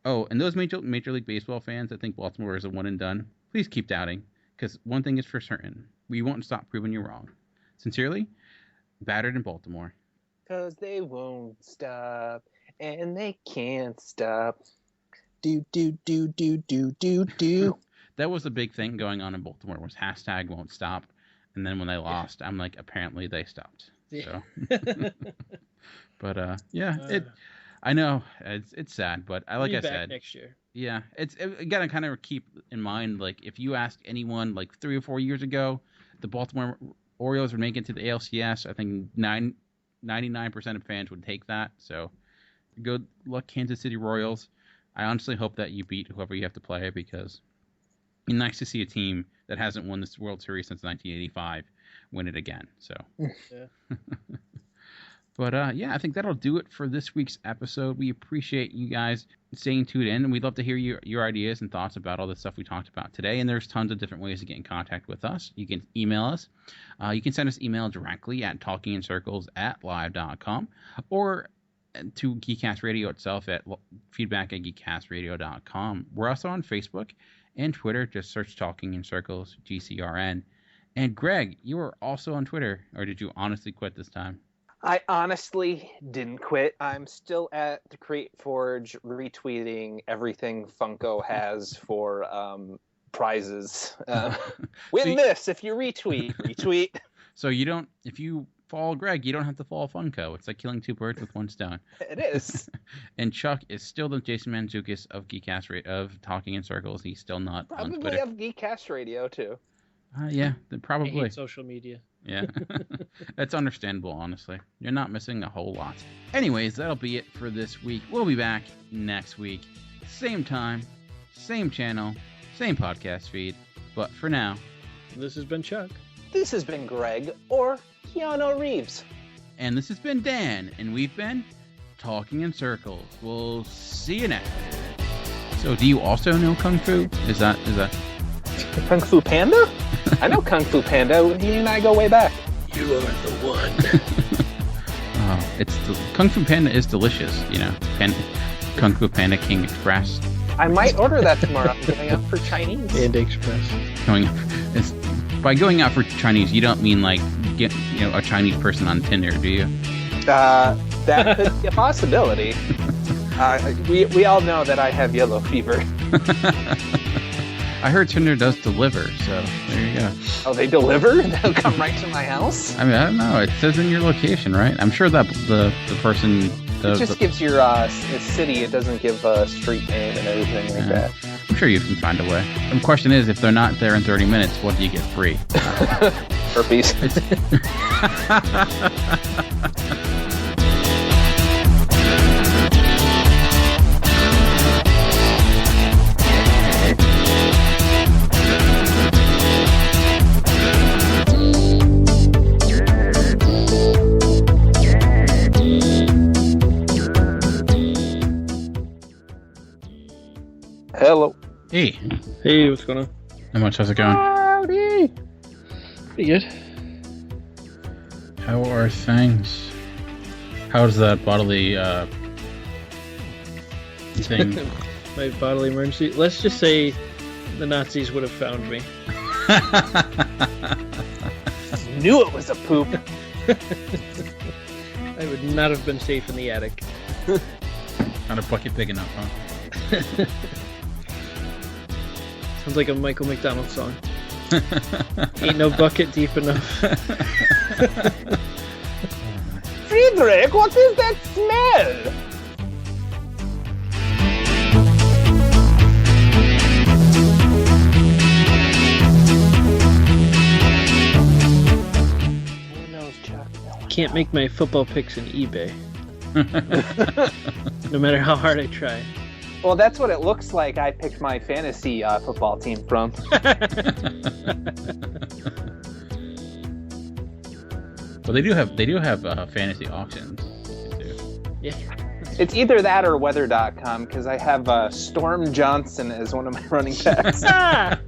Oh, and those Major League Baseball fans that think Baltimore is a one and done, please keep doubting, because one thing is for certain. We won't stop proving you wrong. Sincerely, Battered in Baltimore. Because they won't stop, and they can't stop. Do, do, do, do, do, do, do. That was the big thing going on in Baltimore, was hashtag won't stop. And then when they lost, I'm like, apparently they stopped. Yeah. So. But, I know it's sad, but like I said, next year. Yeah, you gotta kind of keep in mind, like, if you ask anyone like 3 or 4 years ago, the Baltimore Orioles would make it to the ALCS. I think 99% of fans would take that. So good luck, Kansas City Royals. I honestly hope that you beat whoever you have to play, because it's nice to see a team that hasn't won this World Series since 1985 win it again. So, Yeah. But I think that'll do it for this week's episode. We appreciate you guys staying tuned in, and we'd love to hear your ideas and thoughts about all the stuff we talked about today. And there's tons of different ways to get in contact with us. You can email us. You can send us email directly at talkingincircles@live.com, or to Geekcast Radio itself at feedback@geekcastradio.com. We're also on Facebook and Twitter. Just search Talking in Circles, GCRN. And Greg, you were also on Twitter, or did you honestly quit this time? I honestly didn't quit. I'm still at the Crate Forge retweeting everything Funko has for prizes. Win this if you retweet. So you don't, if you follow Greg, you don't have to follow Funko. It's like killing two birds with one stone. It is. And Chuck is still the Jason Mantzoukas of Geekcast of Talking in Circles. He's still not on Twitter. Probably of Geekcast Radio too. Yeah, probably. I hate social media. Yeah, that's understandable, honestly. You're not missing a whole lot. Anyways, that'll be it for this week. We'll be back next week. Same time, same channel, same podcast feed. But for now, this has been Chuck. This has been Greg, or Keanu Reeves. And this has been Dan, and we've been Talking in Circles. We'll see you next. So, do you also know Kung Fu? Is that... Kung Fu Panda? I know Kung Fu Panda. He and I go way back. You are the one. Kung Fu Panda is delicious, you know. Kung Fu Panda King Express. I might order that tomorrow. I'm going out for Chinese. Panda Express. By going out for Chinese, you don't mean like get a Chinese person on Tinder, do you? That could be a possibility. We all know that I have yellow fever. I heard Tinder does deliver, so there you go. Oh, they deliver? They'll come right to my house? I mean, I don't know. It says in your location, right? I'm sure that the person... It just gives your city. It doesn't give a street name and everything like that. I'm sure you can find a way. The question is, if they're not there in 30 minutes, what do you get free? Herpes. Hello. Hey. Hey, what's going on? How much? How's it going? Howdy. Pretty good. How are things? How's that bodily thing? My bodily emergency. Let's just say the Nazis would have found me. Knew it was a poop. I would not have been safe in the attic. Not a bucket big enough, huh? Sounds like a Michael McDonald song. Ain't no bucket deep enough. Friedrich, what is that smell? Who knows, Chuck? Can't make my football picks in eBay. No matter how hard I try. Well, that's what it looks like. I picked my fantasy football team from. Well, they do have fantasy auctions. Yeah. It's either that or weather.com because I have Storm Johnson as one of my running backs. That's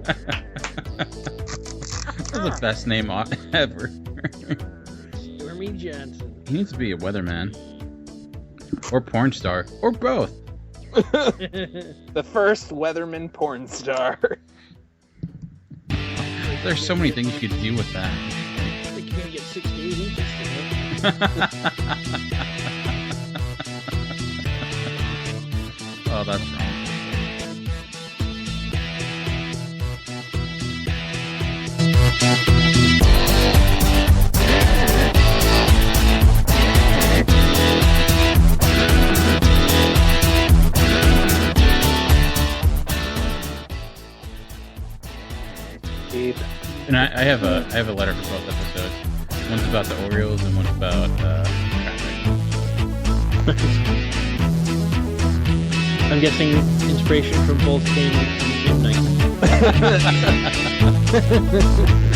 the best name ever. Stormy Johnson. He needs to be a weatherman. Or porn star. Or both. The first weatherman porn star. There's so many things you could do with that. I think you're going to get 6 to 8 inches. Oh, that's wrong. And I have a letter for both episodes. One's about the Orioles and one's about traffic. I I'm guessing inspiration from both Kane and Midnight.